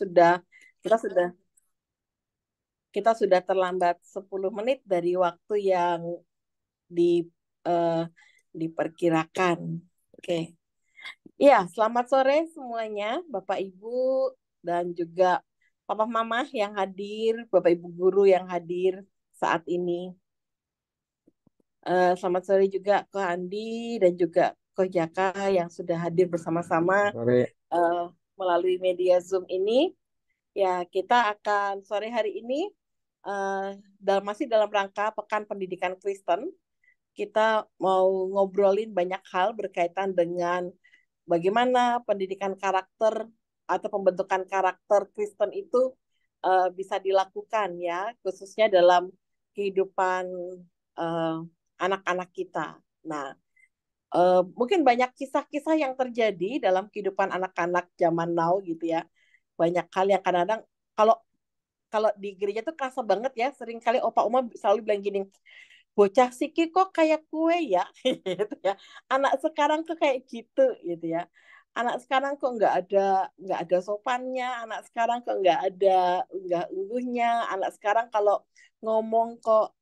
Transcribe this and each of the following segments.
sudah kita sudah kita sudah terlambat 10 menit dari waktu yang di eh, diperkirakan. Oke. Iya, selamat sore semuanya, Bapak Ibu dan juga Papa Mama yang hadir, Bapak Ibu guru yang hadir saat ini. Selamat sore juga Ko Andi dan juga Ko Jaka yang sudah hadir bersama-sama Sore. eh, melalui media Zoom ini. Ya, kita akan sore hari ini masih dalam rangka Pekan Pendidikan Kristen. Kita mau ngobrolin banyak hal berkaitan dengan bagaimana pendidikan karakter atau pembentukan karakter Kristen itu bisa dilakukan ya, khususnya dalam kehidupan eh, anak-anak kita. Nah, mungkin banyak kisah-kisah yang terjadi dalam kehidupan anak-anak zaman now gitu ya. Banyak hal yang kadang-kadang kalau kalau di gereja tuh kerasa banget ya, sering kali opa oma selalu bilang gini, bocah siki kok kayak kue ya, gitu ya. Anak sekarang kok kayak gitu ya. Anak sekarang kok nggak ada sopannya, anak sekarang kok nggak ungguhnya, anak sekarang kalau ngomong kok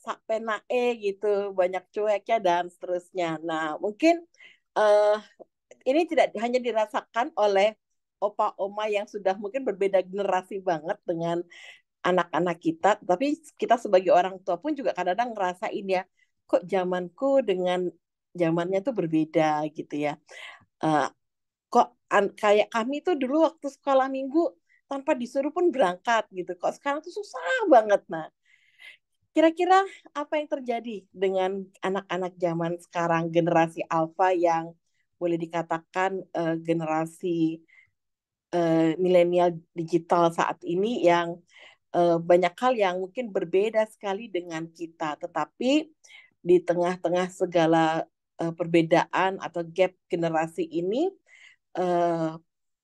sak penae gitu, banyak cueknya dan seterusnya. Nah, mungkin eh, ini tidak hanya dirasakan oleh opa oma yang sudah mungkin berbeda generasi banget dengan anak-anak kita, tapi kita sebagai orang tua pun juga kadang-kadang ngerasain ya, kok zamanku dengan zamannya tuh berbeda gitu ya. Eh, kayak kami tuh dulu waktu sekolah minggu tanpa disuruh pun berangkat gitu. Kok sekarang tuh susah banget. Nah, kira-kira apa yang terjadi dengan anak-anak zaman sekarang, generasi alfa yang boleh dikatakan generasi milenial digital saat ini yang banyak hal yang mungkin berbeda sekali dengan kita, tetapi di tengah-tengah segala perbedaan atau gap generasi ini, eh,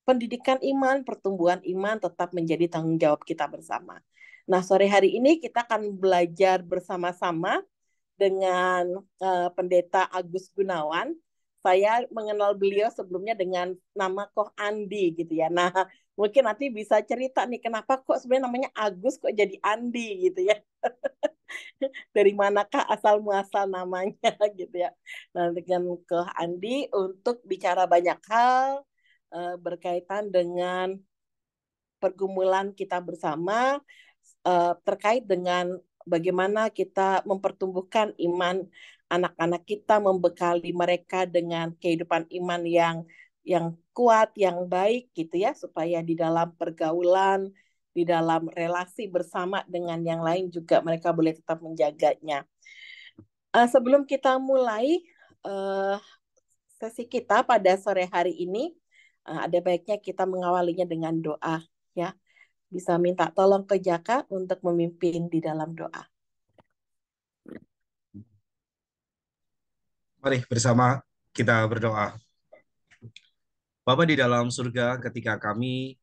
pendidikan iman, pertumbuhan iman tetap menjadi tanggung jawab kita bersama. Nah, sore hari ini kita akan belajar bersama-sama dengan Pendeta Agus Gunawan. Saya mengenal beliau sebelumnya dengan nama Koh Andi gitu ya. Nah, mungkin nanti bisa cerita nih kenapa kok sebenarnya namanya Agus kok jadi Andi gitu ya. Dari manakah asal muasal namanya gitu ya. Nah, dengan Koh Andi untuk bicara banyak hal berkaitan dengan pergumulan kita bersama terkait dengan bagaimana kita mempertumbuhkan iman anak-anak kita, membekali mereka dengan kehidupan iman yang kuat, yang baik gitu ya, supaya di dalam pergaulan, di dalam relasi bersama dengan yang lain juga mereka boleh tetap menjaganya. Sebelum kita mulai uh, sesi kita pada sore hari ini, ada baiknya kita mengawalinya dengan doa ya. Bisa minta tolong ke Jaka untuk memimpin di dalam doa. Mari bersama kita berdoa. Bapa di dalam surga, ketika kami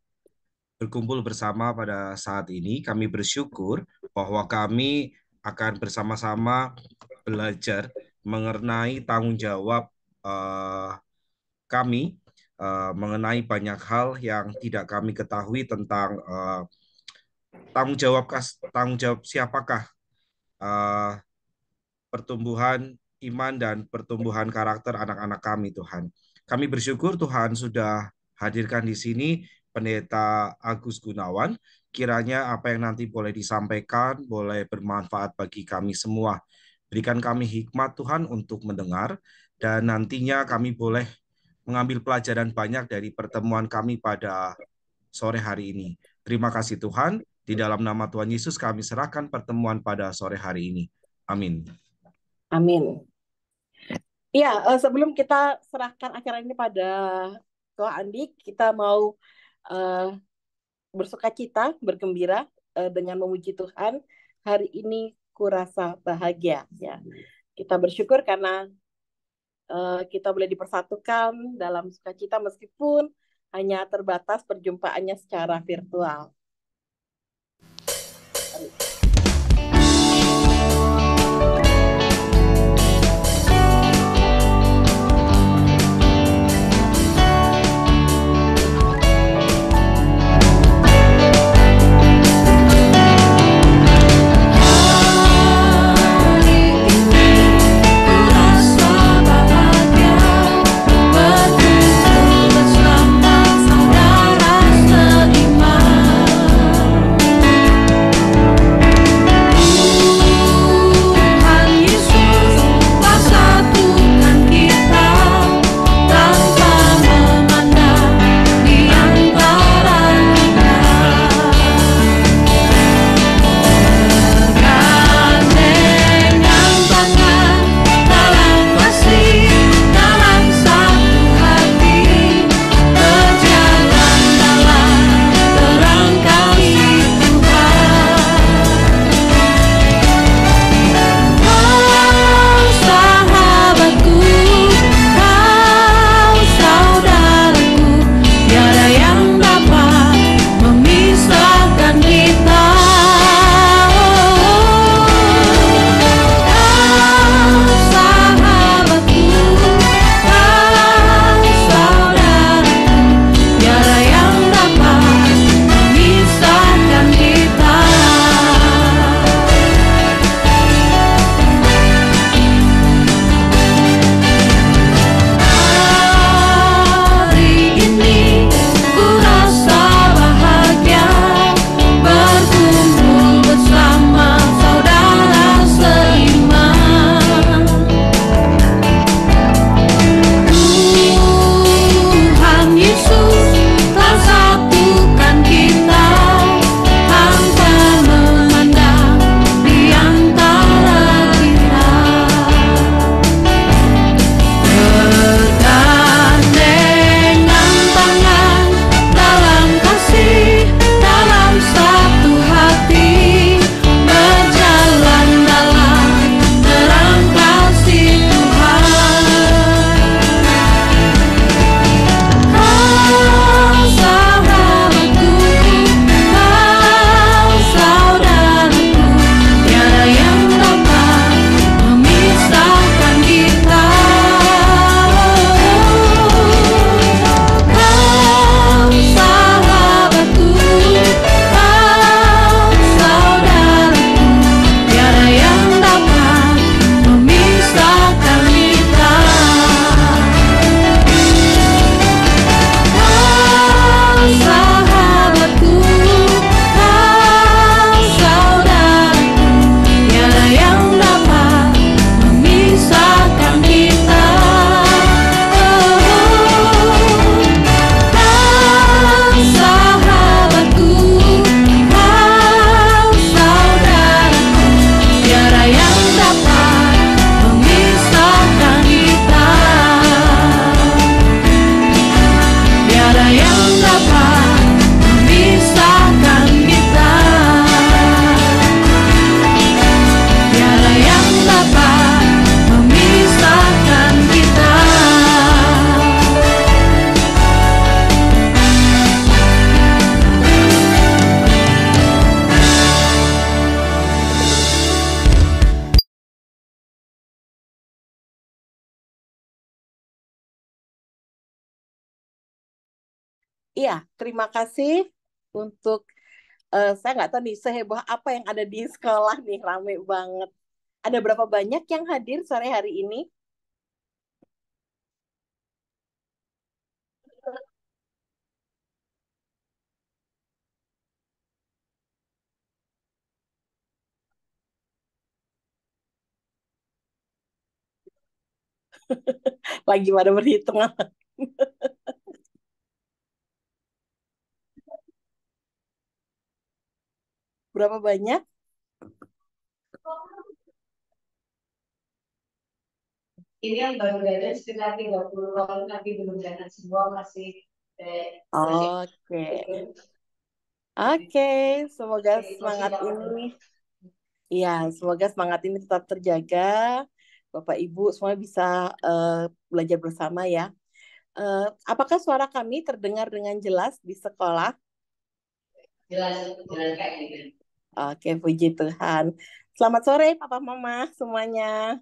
berkumpul bersama pada saat ini, kami bersyukur bahwa kami akan bersama-sama belajar mengenai tanggung jawab eh, kami mengenai banyak hal yang tidak kami ketahui tentang tanggung jawab siapakah eh, pertumbuhan iman dan pertumbuhan karakter anak-anak kami, Tuhan. Kami bersyukur Tuhan sudah hadirkan di sini Pendeta Agus Gunawan. Kiranya apa yang nanti boleh disampaikan boleh bermanfaat bagi kami semua. Berikan kami hikmat Tuhan untuk mendengar dan nantinya kami boleh mengambil pelajaran banyak dari pertemuan kami pada sore hari ini. Terima kasih Tuhan. Di dalam nama Tuhan Yesus kami serahkan pertemuan pada sore hari ini. Amin. Amin. Iya, sebelum kita serahkan acara ini pada Ko Andi, kita mau uh, bersuka cita, bergembira dengan memuji Tuhan. Hari ini kurasa bahagia ya. Kita bersyukur karena kita boleh dipersatukan dalam sukacita meskipun hanya terbatas perjumpaannya secara virtual. Iya, terima kasih untuk saya nggak tahu nih seheboh apa yang ada di sekolah nih, rame banget. Ada berapa banyak yang hadir sore hari ini? Lagi pada berhitung. Berapa banyak? Ini yang baru datang sekitar 30 orang, tapi belum datang semua, masih masih Oke. ikut. Oke, semoga Jadi semangat posisinya ini, orang. ya, semoga semangat ini tetap terjaga. Bapak Ibu semua bisa eh, belajar bersama ya. Apakah suara kami terdengar dengan jelas di sekolah? Jelas jelas kayak gitu. Oke, puji Tuhan. Selamat sore, Papa Mama semuanya.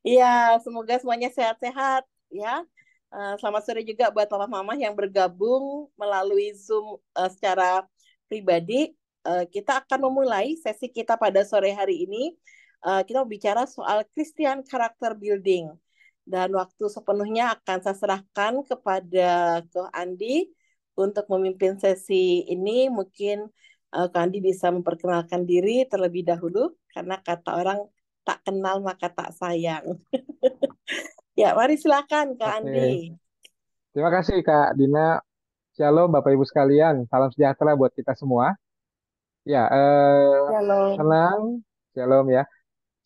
Iya, semoga semuanya sehat-sehat ya. Selamat sore juga buat Papa Mama yang bergabung melalui Zoom secara pribadi. Kita akan memulai sesi kita pada sore hari ini. Kita mau bicara soal Christian Character Building. Dan waktu sepenuhnya akan saya serahkan kepada Ko Andi untuk memimpin sesi ini. Mungkin Ko Andi bisa memperkenalkan diri terlebih dahulu, karena kata orang tak kenal maka tak sayang. Ya, mari silakan Kak Andi. Oke, terima kasih Kak Dina. Shalom Bapak Ibu sekalian, salam sejahtera buat kita semua. Ya, Shalom. senang, shalom ya.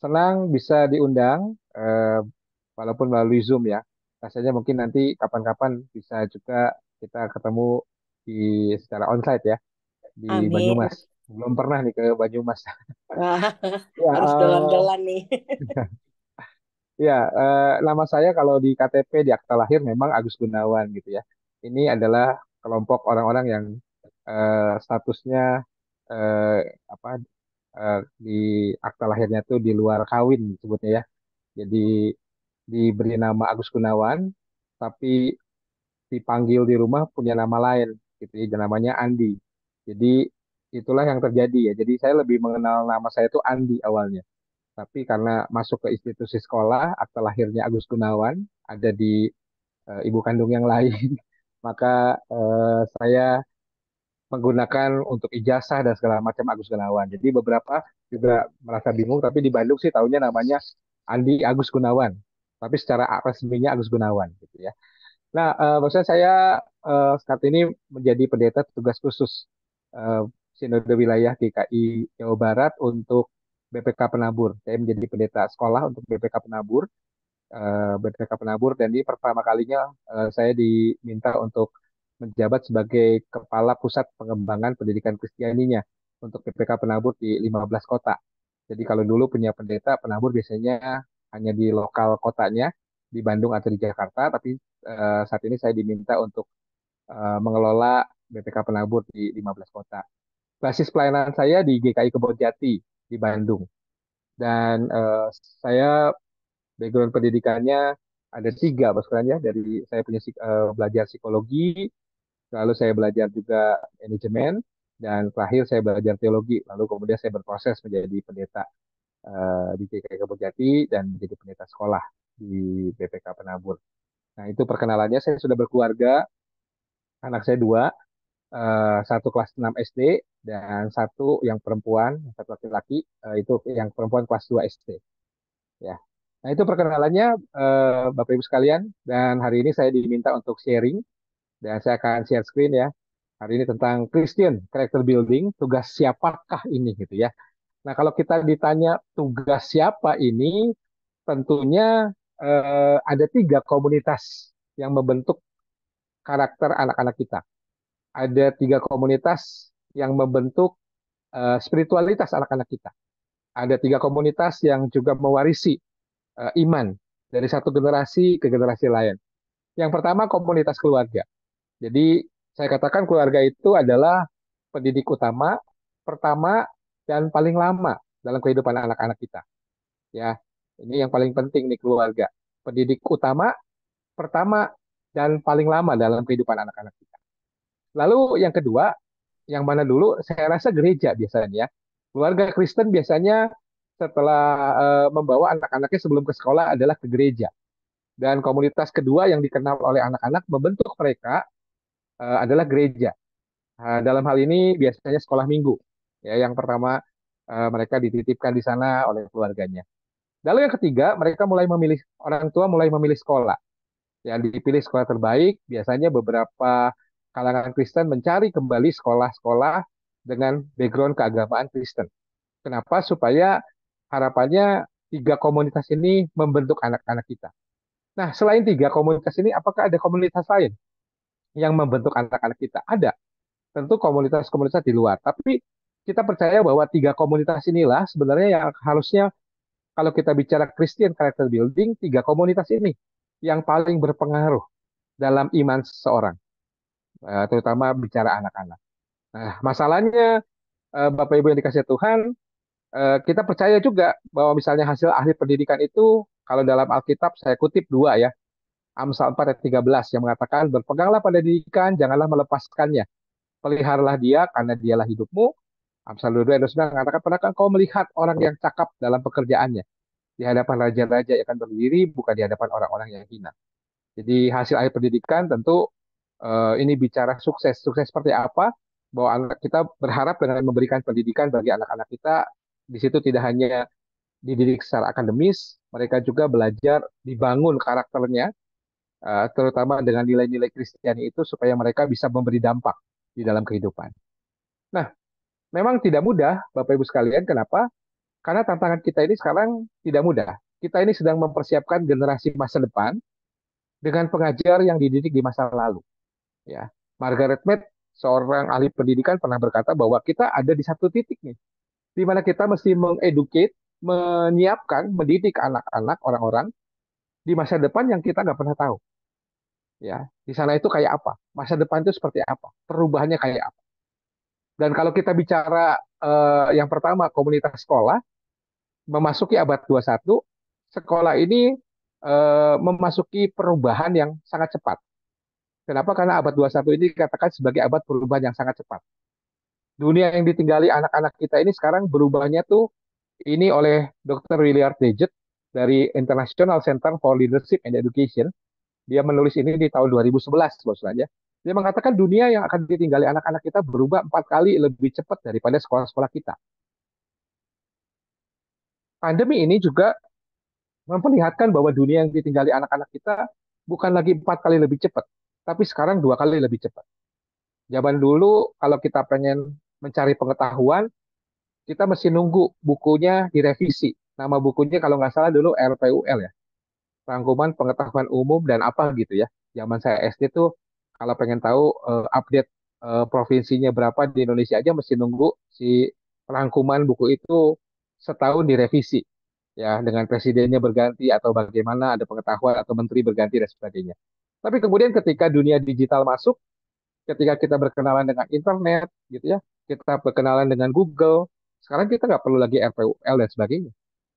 Senang bisa diundang, walaupun melalui Zoom ya. Rasanya mungkin nanti kapan-kapan bisa juga kita ketemu di secara onsite ya di Amin. Banyumas. Belum pernah nih ke Banyumas. Wah, Ya, harus dolan-dolan nih. ya, nama saya kalau di KTP di akta lahir memang Agus Gunawan gitu ya. Ini adalah kelompok orang-orang yang statusnya eh, apa di akta lahirnya tuh di luar kawin sebutnya ya. Jadi diberi nama Agus Gunawan, tapi dipanggil di rumah punya nama lain gitu ya, namanya Andi. Jadi itulah yang terjadi ya. Jadi saya lebih mengenal nama saya itu Andi awalnya. Tapi karena masuk ke institusi sekolah, akta lahirnya Agus Gunawan ada di ibu kandung yang lain, maka saya menggunakan untuk ijazah dan segala macam Agus Gunawan. Jadi beberapa juga merasa bingung, tapi di Bandung sih taunya namanya Andi Agus Gunawan. Tapi secara resminya Agus Gunawan gitu ya. Nah, maksudnya saya saat ini menjadi pendeta tugas khusus eh, Sinode Wilayah GKI Jawa Barat untuk BPK Penabur. Saya menjadi pendeta sekolah untuk BPK Penabur, BPK Penabur, dan ini pertama kalinya saya diminta untuk menjabat sebagai Kepala Pusat Pengembangan Pendidikan Kristianinya untuk BPK Penabur di 15 kota. Jadi kalau dulu punya pendeta penabur biasanya hanya di lokal kotanya, di Bandung atau di Jakarta, tapi saat ini saya diminta untuk mengelola BPK Penabur di 15 kota. Basis pelayanan saya di GKI Kebonjati di Bandung. Dan saya background pendidikannya ada tiga, maksudnya dari saya punya belajar psikologi, lalu saya belajar juga manajemen, dan terakhir saya belajar teologi. Lalu kemudian saya berproses menjadi pendeta di GKI Kebonjati dan menjadi pendeta sekolah di BPK Penabur. Nah itu perkenalannya, saya sudah berkeluarga, anak saya dua, satu kelas 6 SD dan satu yang perempuan, satu laki-laki, itu yang perempuan kelas 2 SD. Ya. Nah itu perkenalannya Bapak Ibu sekalian, dan hari ini saya diminta untuk sharing dan saya akan share screen ya. Hari ini tentang Christian Character Building, tugas siapakah ini gitu ya. Nah kalau kita ditanya tugas siapa ini, tentunya ada tiga komunitas yang membentuk karakter anak-anak kita. Ada tiga komunitas yang membentuk spiritualitas anak-anak kita. Ada tiga komunitas yang juga mewarisi iman dari satu generasi ke generasi lain. Yang pertama komunitas keluarga. Jadi saya katakan keluarga itu adalah pendidik utama, pertama dan paling lama dalam kehidupan anak-anak kita. Ya, ini yang paling penting nih keluarga. Pendidik utama, pertama dan paling lama dalam kehidupan anak-anak kita. Lalu yang kedua, yang mana dulu? Saya rasa gereja biasanya. Keluarga Kristen biasanya setelah membawa anak-anaknya sebelum ke sekolah adalah ke gereja. Dan komunitas kedua yang dikenal oleh anak-anak membentuk mereka adalah gereja. Dalam hal ini biasanya sekolah minggu. Ya, yang pertama mereka dititipkan di sana oleh keluarganya. Lalu yang ketiga, mereka mulai memilih orang tua mulai memilih sekolah. Yang dipilih sekolah terbaik, biasanya beberapa kalangan Kristen mencari kembali sekolah-sekolah dengan background keagamaan Kristen. Kenapa? Supaya harapannya tiga komunitas ini membentuk anak-anak kita. Nah, selain tiga komunitas ini, apakah ada komunitas lain yang membentuk anak-anak kita? Ada. Tentu komunitas-komunitas di luar. Tapi kita percaya bahwa tiga komunitas inilah sebenarnya yang harusnya kalau kita bicara Christian character building, tiga komunitas ini yang paling berpengaruh dalam iman seseorang, terutama bicara anak-anak. Nah, masalahnya Bapak Ibu yang dikasih Tuhan, kita percaya juga bahwa misalnya hasil ahli pendidikan itu, kalau dalam Alkitab saya kutip dua ya, Amsal 4 ayat 13 yang mengatakan, berpeganglah pada didikan, janganlah melepaskannya. Peliharalah dia karena dialah hidupmu. Amsal 22 ayat 9 mengatakan, pernahkah kau melihat orang yang cakap dalam pekerjaannya? Di hadapan raja-raja yang akan berdiri, bukan di hadapan orang-orang yang hina. Jadi hasil akhir pendidikan tentu ini bicara sukses. Sukses seperti apa? Bahwa anak kita berharap dengan memberikan pendidikan bagi anak-anak kita, di situ tidak hanya dididik secara akademis, mereka juga belajar dibangun karakternya, terutama dengan nilai-nilai Kristiani itu supaya mereka bisa memberi dampak di dalam kehidupan. Nah, memang tidak mudah, Bapak Ibu sekalian. Kenapa? Karena tantangan kita ini sekarang tidak mudah. Kita ini sedang mempersiapkan generasi masa depan dengan pengajar yang dididik di masa lalu. Ya, Margaret Mead, seorang ahli pendidikan, pernah berkata bahwa kita ada di satu titik nih, di mana kita mesti mengeducate, menyiapkan, mendidik anak-anak, orang-orang di masa depan yang kita nggak pernah tahu. Ya, di sana itu kayak apa? Masa depan itu seperti apa? Perubahannya kayak apa? Dan kalau kita bicara yang pertama komunitas sekolah, memasuki abad 21, sekolah ini memasuki perubahan yang sangat cepat. Kenapa? Karena abad 21 ini dikatakan sebagai abad perubahan yang sangat cepat. Dunia yang ditinggali anak-anak kita ini sekarang berubahnya tuh ini oleh Dr. Willard Dejet dari International Center for Leadership and Education. Dia menulis ini di tahun 2011, bos saja. Dia mengatakan dunia yang akan ditinggali anak-anak kita berubah 4 kali lebih cepat daripada sekolah-sekolah kita. Pandemi ini juga memperlihatkan bahwa dunia yang ditinggali anak-anak kita bukan lagi 4 kali lebih cepat, tapi sekarang 2 kali lebih cepat. Zaman dulu kalau kita pengen mencari pengetahuan, kita mesti nunggu bukunya direvisi. Nama bukunya kalau nggak salah dulu RPUL ya, Rangkuman Pengetahuan Umum dan apa gitu ya. Zaman saya SD tuh kalau pengen tahu update provinsinya berapa di Indonesia aja mesti nunggu si rangkuman buku itu setahun direvisi ya dengan presidennya berganti atau bagaimana ada pengetahuan atau menteri berganti dan sebagainya. Tapi kemudian ketika dunia digital masuk, ketika kita berkenalan dengan internet gitu ya, kita berkenalan dengan Google, sekarang kita nggak perlu lagi RPUL dan sebagainya.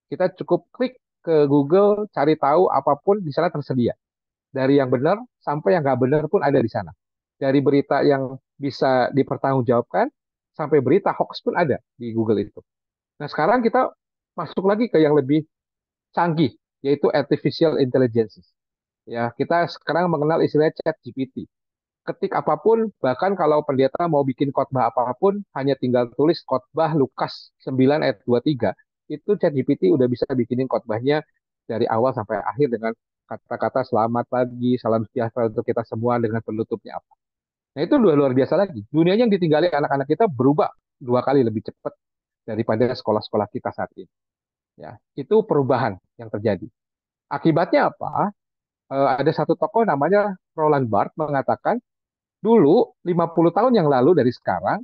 Kita cukup klik ke Google, cari tahu apapun di sana tersedia. Dari yang benar sampai yang nggak benar pun ada di sana. Dari berita yang bisa dipertanggungjawabkan sampai berita hoax pun ada di Google itu. Nah sekarang kita masuk lagi ke yang lebih canggih, yaitu artificial intelligence. Ya, kita sekarang mengenal istilah chat GPT. Ketik apapun, bahkan kalau pendeta mau bikin khotbah apapun, hanya tinggal tulis khotbah Lukas 9 ayat 23. Itu ChatGPT udah bisa bikinin khotbahnya dari awal sampai akhir dengan kata-kata selamat pagi, salam sejahtera untuk kita semua dengan penutupnya apa. Nah itu luar luar biasa lagi. Dunianya yang ditinggali anak-anak kita berubah 2 kali lebih cepat daripada sekolah-sekolah kita saat ini. Ya, itu perubahan yang terjadi. Akibatnya apa? Ada satu tokoh namanya Roland Barthes mengatakan dulu 50 tahun yang lalu dari sekarang,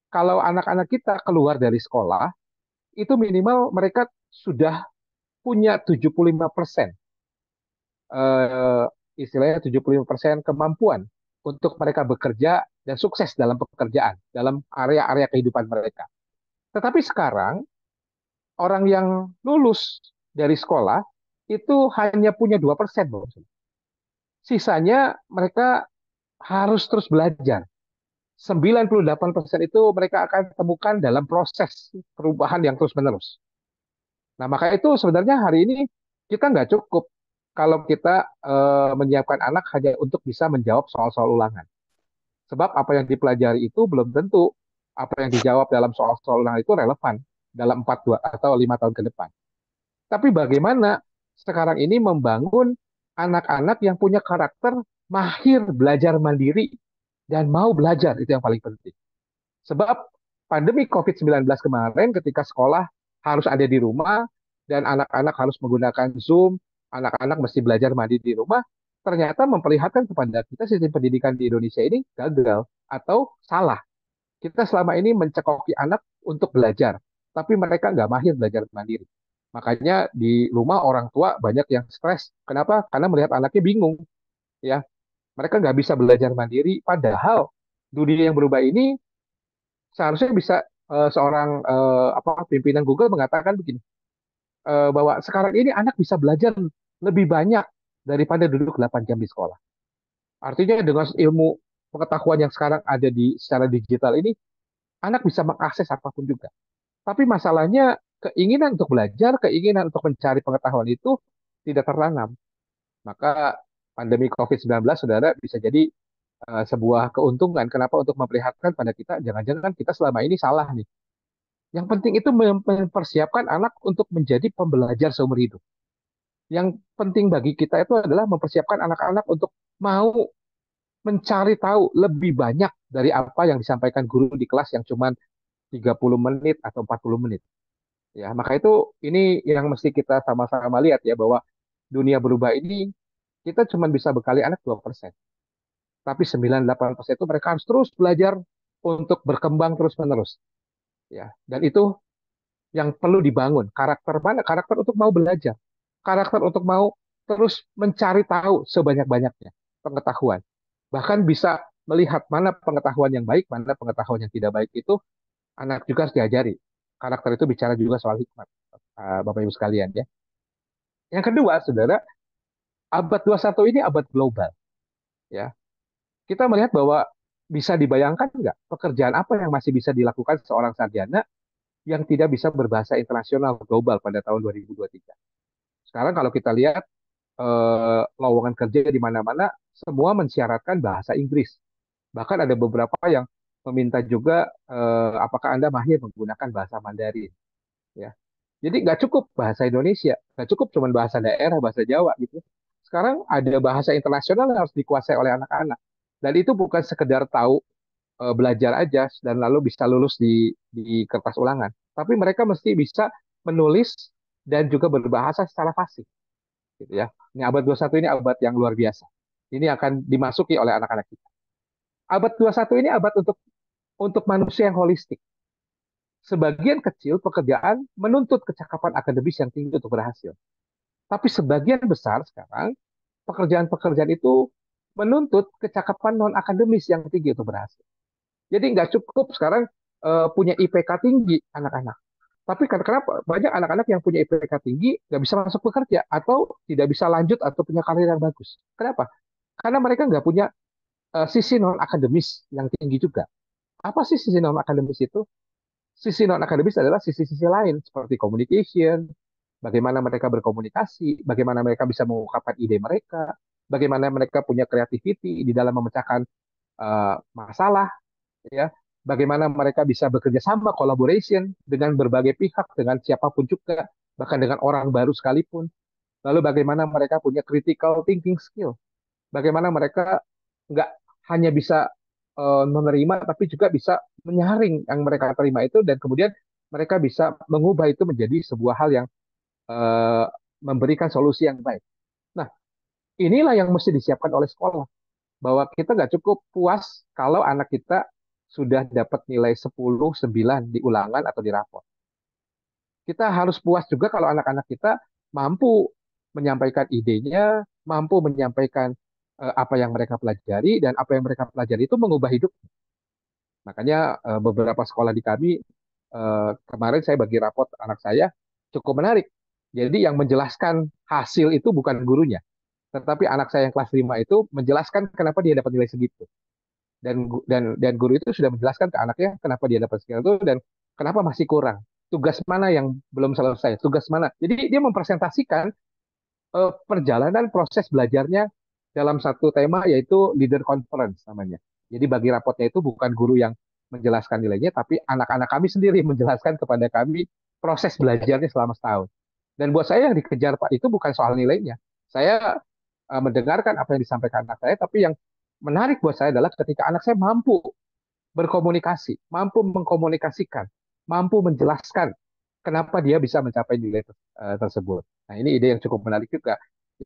kalau anak-anak kita keluar dari sekolah, itu minimal mereka sudah punya 75% eh, istilahnya 75% kemampuan untuk mereka bekerja dan sukses dalam pekerjaan, dalam area-area kehidupan mereka. Tetapi sekarang, orang yang lulus dari sekolah itu hanya punya 2%. Sisanya mereka harus terus belajar. 98% itu mereka akan temukan dalam proses perubahan yang terus-menerus. Nah, maka itu sebenarnya hari ini kita nggak cukup kalau kita menyiapkan anak hanya untuk bisa menjawab soal-soal ulangan. Sebab apa yang dipelajari itu belum tentu apa yang dijawab dalam soal-soal ulangan itu relevan dalam 4 atau 5 tahun ke depan. Tapi bagaimana sekarang ini membangun anak-anak yang punya karakter mahir belajar mandiri dan mau belajar, itu yang paling penting. Sebab pandemi COVID-19 kemarin ketika sekolah harus ada di rumah dan anak-anak harus menggunakan Zoom, anak-anak mesti belajar mandiri di rumah, ternyata memperlihatkan kepada kita sistem pendidikan di Indonesia ini gagal atau salah. Kita selama ini mencekoki anak untuk belajar, tapi mereka nggak mahir belajar mandiri. Makanya di rumah orang tua banyak yang stres. Kenapa? Karena melihat anaknya bingung. Ya, mereka nggak bisa belajar mandiri. Padahal dunia yang berubah ini seharusnya bisa seorang pimpinan Google mengatakan begini, bahwa sekarang ini anak bisa belajar lebih banyak daripada duduk 8 jam di sekolah. Artinya dengan ilmu pengetahuan yang sekarang ada di secara digital ini, anak bisa mengakses apapun juga. Tapi masalahnya keinginan untuk belajar, keinginan untuk mencari pengetahuan itu tidak tertanam. Maka pandemi COVID-19, saudara, bisa jadi sebuah keuntungan. Kenapa? Untuk memperlihatkan pada kita, jangan-jangan kita selama ini salah nih. Yang penting itu mempersiapkan anak untuk menjadi pembelajar seumur hidup. Yang penting bagi kita itu adalah mempersiapkan anak-anak untuk mau mencari tahu lebih banyak dari apa yang disampaikan guru di kelas yang cuma 30 menit atau 40 menit. Ya, maka itu ini yang mesti kita sama-sama lihat ya, bahwa dunia berubah ini kita cuma bisa bekali anak 2%. Tapi 98% itu mereka harus terus belajar untuk berkembang terus-menerus. Ya, dan itu yang perlu dibangun. Karakter mana? Karakter untuk mau belajar. Karakter untuk mau terus mencari tahu sebanyak-banyaknya pengetahuan. Bahkan bisa melihat mana pengetahuan yang baik, mana pengetahuan yang tidak baik itu anak juga harus diajari. Karakter itu bicara juga soal hikmat, Bapak Ibu sekalian ya. Yang kedua, saudara, abad 21 ini abad global. Ya, kita melihat bahwa bisa dibayangkan nggak pekerjaan apa yang masih bisa dilakukan seorang sarjana yang tidak bisa berbahasa internasional global pada tahun 2023. Sekarang kalau kita lihat lowongan kerja di mana-mana, semua mensyaratkan bahasa Inggris. Bahkan ada beberapa yang meminta juga apakah Anda mahir menggunakan bahasa Mandarin. Ya. Jadi nggak cukup bahasa Indonesia, nggak cukup cuma bahasa daerah, bahasa Jawa gitu. Sekarang ada bahasa internasional yang harus dikuasai oleh anak-anak. Dan itu bukan sekedar tahu belajar aja dan lalu bisa lulus di kertas ulangan. Tapi mereka mesti bisa menulis dan juga berbahasa secara fasih. Gitu ya. Ini abad 21 ini abad yang luar biasa. Ini akan dimasuki oleh anak-anak kita. Abad 21 ini abad untuk manusia yang holistik. Sebagian kecil pekerjaan menuntut kecakapan akademis yang tinggi untuk berhasil. Tapi sebagian besar sekarang pekerjaan-pekerjaan itu menuntut kecakapan non-akademis yang tinggi untuk berhasil. Jadi nggak cukup sekarang punya IPK tinggi anak-anak. Tapi kenapa banyak anak-anak yang punya IPK tinggi nggak bisa masuk bekerja atau tidak bisa lanjut atau punya karir yang bagus. Kenapa? Karena mereka nggak punya sisi non-akademis yang tinggi juga. Apa sih sisi non-akademis itu? Sisi non-akademis adalah sisi-sisi lain seperti communication, bagaimana mereka berkomunikasi, bagaimana mereka bisa mengungkapkan ide mereka, bagaimana mereka punya creativity di dalam memecahkan masalah, ya, bagaimana mereka bisa bekerja sama, collaboration dengan berbagai pihak, dengan siapapun juga, bahkan dengan orang baru sekalipun. Lalu bagaimana mereka punya critical thinking skill, bagaimana mereka nggak hanya bisa menerima, tapi juga bisa menyaring yang mereka terima itu, dan kemudian mereka bisa mengubah itu menjadi sebuah hal yang eh, memberikan solusi yang baik. Nah, inilah yang mesti disiapkan oleh sekolah, bahwa kita nggak cukup puas kalau anak kita sudah dapat nilai 10, 9 di ulangan atau di rapor. Kita harus puas juga kalau anak-anak kita mampu menyampaikan idenya, mampu menyampaikan apa yang mereka pelajari, dan apa yang mereka pelajari itu mengubah hidup. Makanya beberapa sekolah di kami, kemarin saya bagi rapot anak saya, cukup menarik. Jadi yang menjelaskan hasil itu bukan gurunya, Tetapi anak saya yang kelas 5 itu menjelaskan kenapa dia dapat nilai segitu. Dan guru itu sudah menjelaskan ke anaknya kenapa dia dapat segitu dan kenapa masih kurang. Tugas mana yang belum selesai, tugas mana. Jadi dia mempresentasikan perjalanan proses belajarnya dalam satu tema yaitu leader conference namanya. Jadi bagi rapotnya itu bukan guru yang menjelaskan nilainya, tapi anak-anak kami sendiri menjelaskan kepada kami proses belajarnya selama setahun. Dan buat saya yang dikejar Pak itu bukan soal nilainya. Saya mendengarkan apa yang disampaikan anak saya, tapi yang menarik buat saya adalah ketika anak saya mampu berkomunikasi, mampu mengkomunikasikan, mampu menjelaskan kenapa dia bisa mencapai nilai tersebut. Nah, ini ide yang cukup menarik juga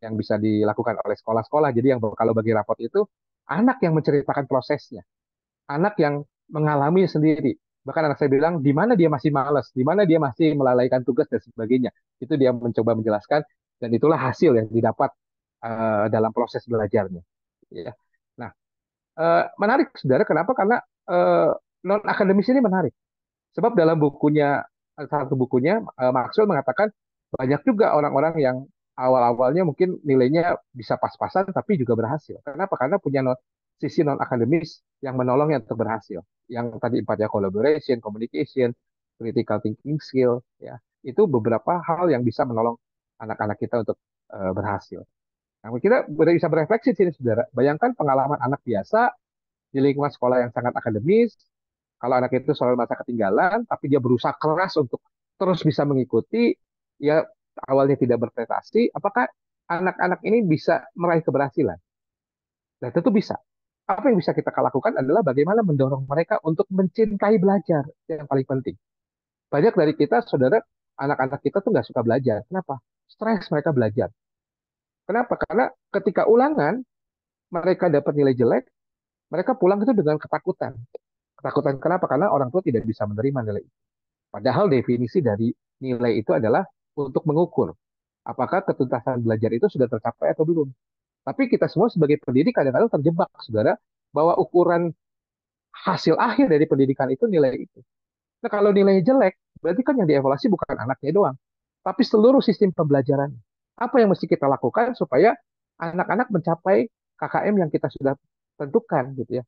yang bisa dilakukan oleh sekolah-sekolah. Jadi yang kalau bagi rapot itu anak yang menceritakan prosesnya, anak yang mengalami sendiri. Bahkan anak saya bilang di mana dia masih malas, di mana dia masih melalaikan tugas dan sebagainya. Itu dia mencoba menjelaskan dan itulah hasil yang didapat dalam proses belajarnya. Ya. Nah, menarik saudara, kenapa? Karena non akademis ini menarik. Sebab dalam bukunya, satu bukunya, Maxwell mengatakan banyak juga orang-orang yang awal-awalnya mungkin nilainya bisa pas-pasan, tapi juga berhasil. Kenapa? Karena punya sisi non-akademis yang menolongnya untuk berhasil. Yang tadi empatnya collaboration, communication, critical thinking skill, ya itu beberapa hal yang bisa menolong anak-anak kita untuk berhasil. Nah, kita bisa berefleksi sini, saudara. Bayangkan pengalaman anak biasa di lingkungan sekolah yang sangat akademis, kalau anak itu selalu merasa ketinggalan, tapi dia berusaha keras untuk terus bisa mengikuti, ya awalnya tidak berprestasi, apakah anak-anak ini bisa meraih keberhasilan? Nah, tentu bisa. Apa yang bisa kita lakukan adalah bagaimana mendorong mereka untuk mencintai belajar, yang paling penting. Banyak dari kita, saudara, anak-anak kita tuh nggak suka belajar. Kenapa? Stres mereka belajar. Kenapa? Karena ketika ulangan, mereka dapat nilai jelek, mereka pulang itu dengan ketakutan. Ketakutan kenapa? Karena orang tua tidak bisa menerima nilai itu. Padahal definisi dari nilai itu adalah untuk mengukur apakah ketuntasan belajar itu sudah tercapai atau belum. Tapi kita semua sebagai pendidik kadang-kadang terjebak, saudara, bahwa ukuran hasil akhir dari pendidikan itu nilai itu. Nah, kalau nilainya jelek, berarti kan yang dievaluasi bukan anaknya doang, tapi seluruh sistem pembelajaran. Apa yang mesti kita lakukan supaya anak-anak mencapai KKM yang kita sudah tentukan gitu ya.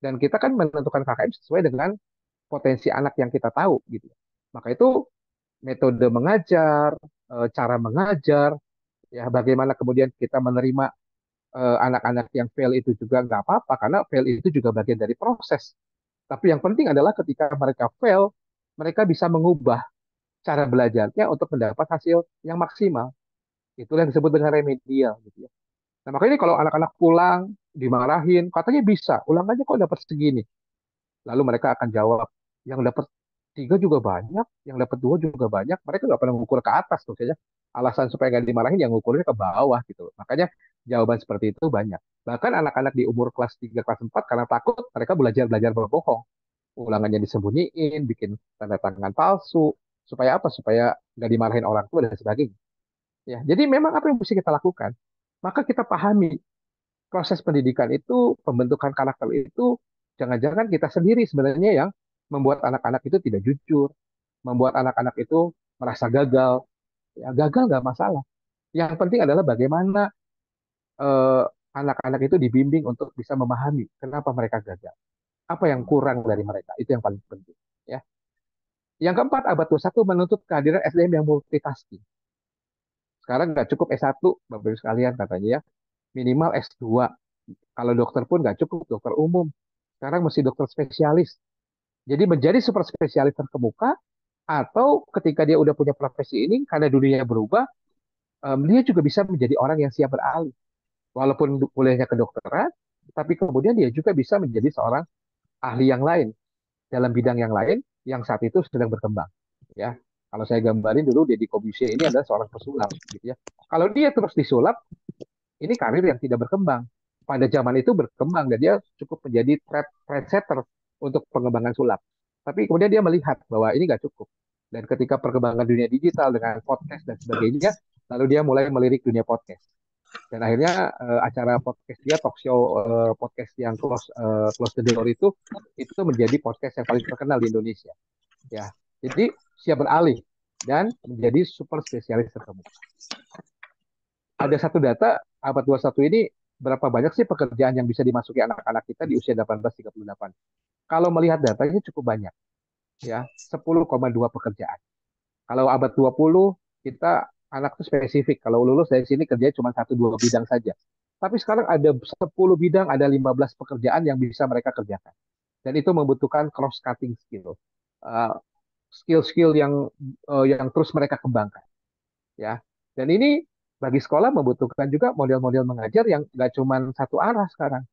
Dan kita kan menentukan KKM sesuai dengan potensi anak yang kita tahu gitu. Maka itu metode mengajar, cara mengajar, ya bagaimana kemudian kita menerima anak-anak yang fail itu juga nggak apa-apa karena fail itu juga bagian dari proses. Tapi yang penting adalah ketika mereka fail, mereka bisa mengubah cara belajarnya untuk mendapat hasil yang maksimal. Itulah yang disebut dengan remedial gitu ya. Nah, makanya kalau anak-anak pulang dimarahin, katanya bisa, ulang aja kok dapat segini. Lalu mereka akan jawab, yang dapat 3 juga banyak, yang dapat 2 juga banyak. Mereka nggak pernah mengukur ke atas tuh saja. Alasan supaya nggak dimarahin yang ngukurnya ke bawah gitu. Makanya jawaban seperti itu banyak. Bahkan anak-anak di umur kelas 3, kelas 4 karena takut mereka belajar-belajar berbohong. Ulangannya disembunyiin, bikin tanda tangan palsu. Supaya apa? Supaya nggak dimarahin orang tua dan sebagainya. Ya, jadi memang apa yang mesti kita lakukan? Maka kita pahami proses pendidikan itu, pembentukan karakter itu, jangan-jangan kita sendiri sebenarnya yang membuat anak-anak itu tidak jujur, membuat anak-anak itu merasa gagal. Ya, gagal nggak masalah. Yang penting adalah bagaimana eh, anak-anak itu dibimbing untuk bisa memahami kenapa mereka gagal, apa yang kurang dari mereka, itu yang paling penting. Ya. Yang keempat, abad 21 menuntut kehadiran SDM yang multitasking. Sekarang nggak cukup S1, Bapak Ibu sekalian katanya ya, minimal S2. Kalau dokter pun nggak cukup, dokter umum. Sekarang mesti dokter spesialis. Jadi menjadi super spesialis terkemuka, atau ketika dia udah punya profesi ini, karena dunia berubah, dia juga bisa menjadi orang yang siap beralih. Walaupun kuliahnya kedokteran, tapi kemudian dia juga bisa menjadi seorang ahli yang lain, dalam bidang yang lain, yang saat itu sedang berkembang. Ya, kalau saya gambarin dulu, Deddy Corbuzier ini adalah seorang pesulap. Gitu ya. Kalau dia terus disulap, ini karir yang tidak berkembang. Pada zaman itu berkembang dan dia cukup menjadi trendsetter untuk pengembangan sulap. Tapi kemudian dia melihat bahwa ini nggak cukup. Dan ketika perkembangan dunia digital dengan podcast dan sebagainya, lalu dia mulai melirik dunia podcast. Dan akhirnya acara podcast dia, talk show podcast yang close the door itu menjadi podcast yang paling terkenal di Indonesia. Ya, jadi siap beralih dan menjadi super spesialis terkemuka. Ada satu data abad 21 ini berapa banyak sih pekerjaan yang bisa dimasuki anak-anak kita di usia 18-38? Kalau melihat datanya cukup banyak, ya, 10,2 pekerjaan. Kalau abad 20 kita anak itu spesifik. Kalau lulus dari sini kerjanya cuma 1-2 bidang saja. Tapi sekarang ada 10 bidang, ada 15 pekerjaan yang bisa mereka kerjakan. Dan itu membutuhkan cross-cutting skill. Uh, skill-skill yang terus mereka kembangkan. Ya. Dan ini bagi sekolah membutuhkan juga model-model mengajar yang nggak cuma satu arah sekarang.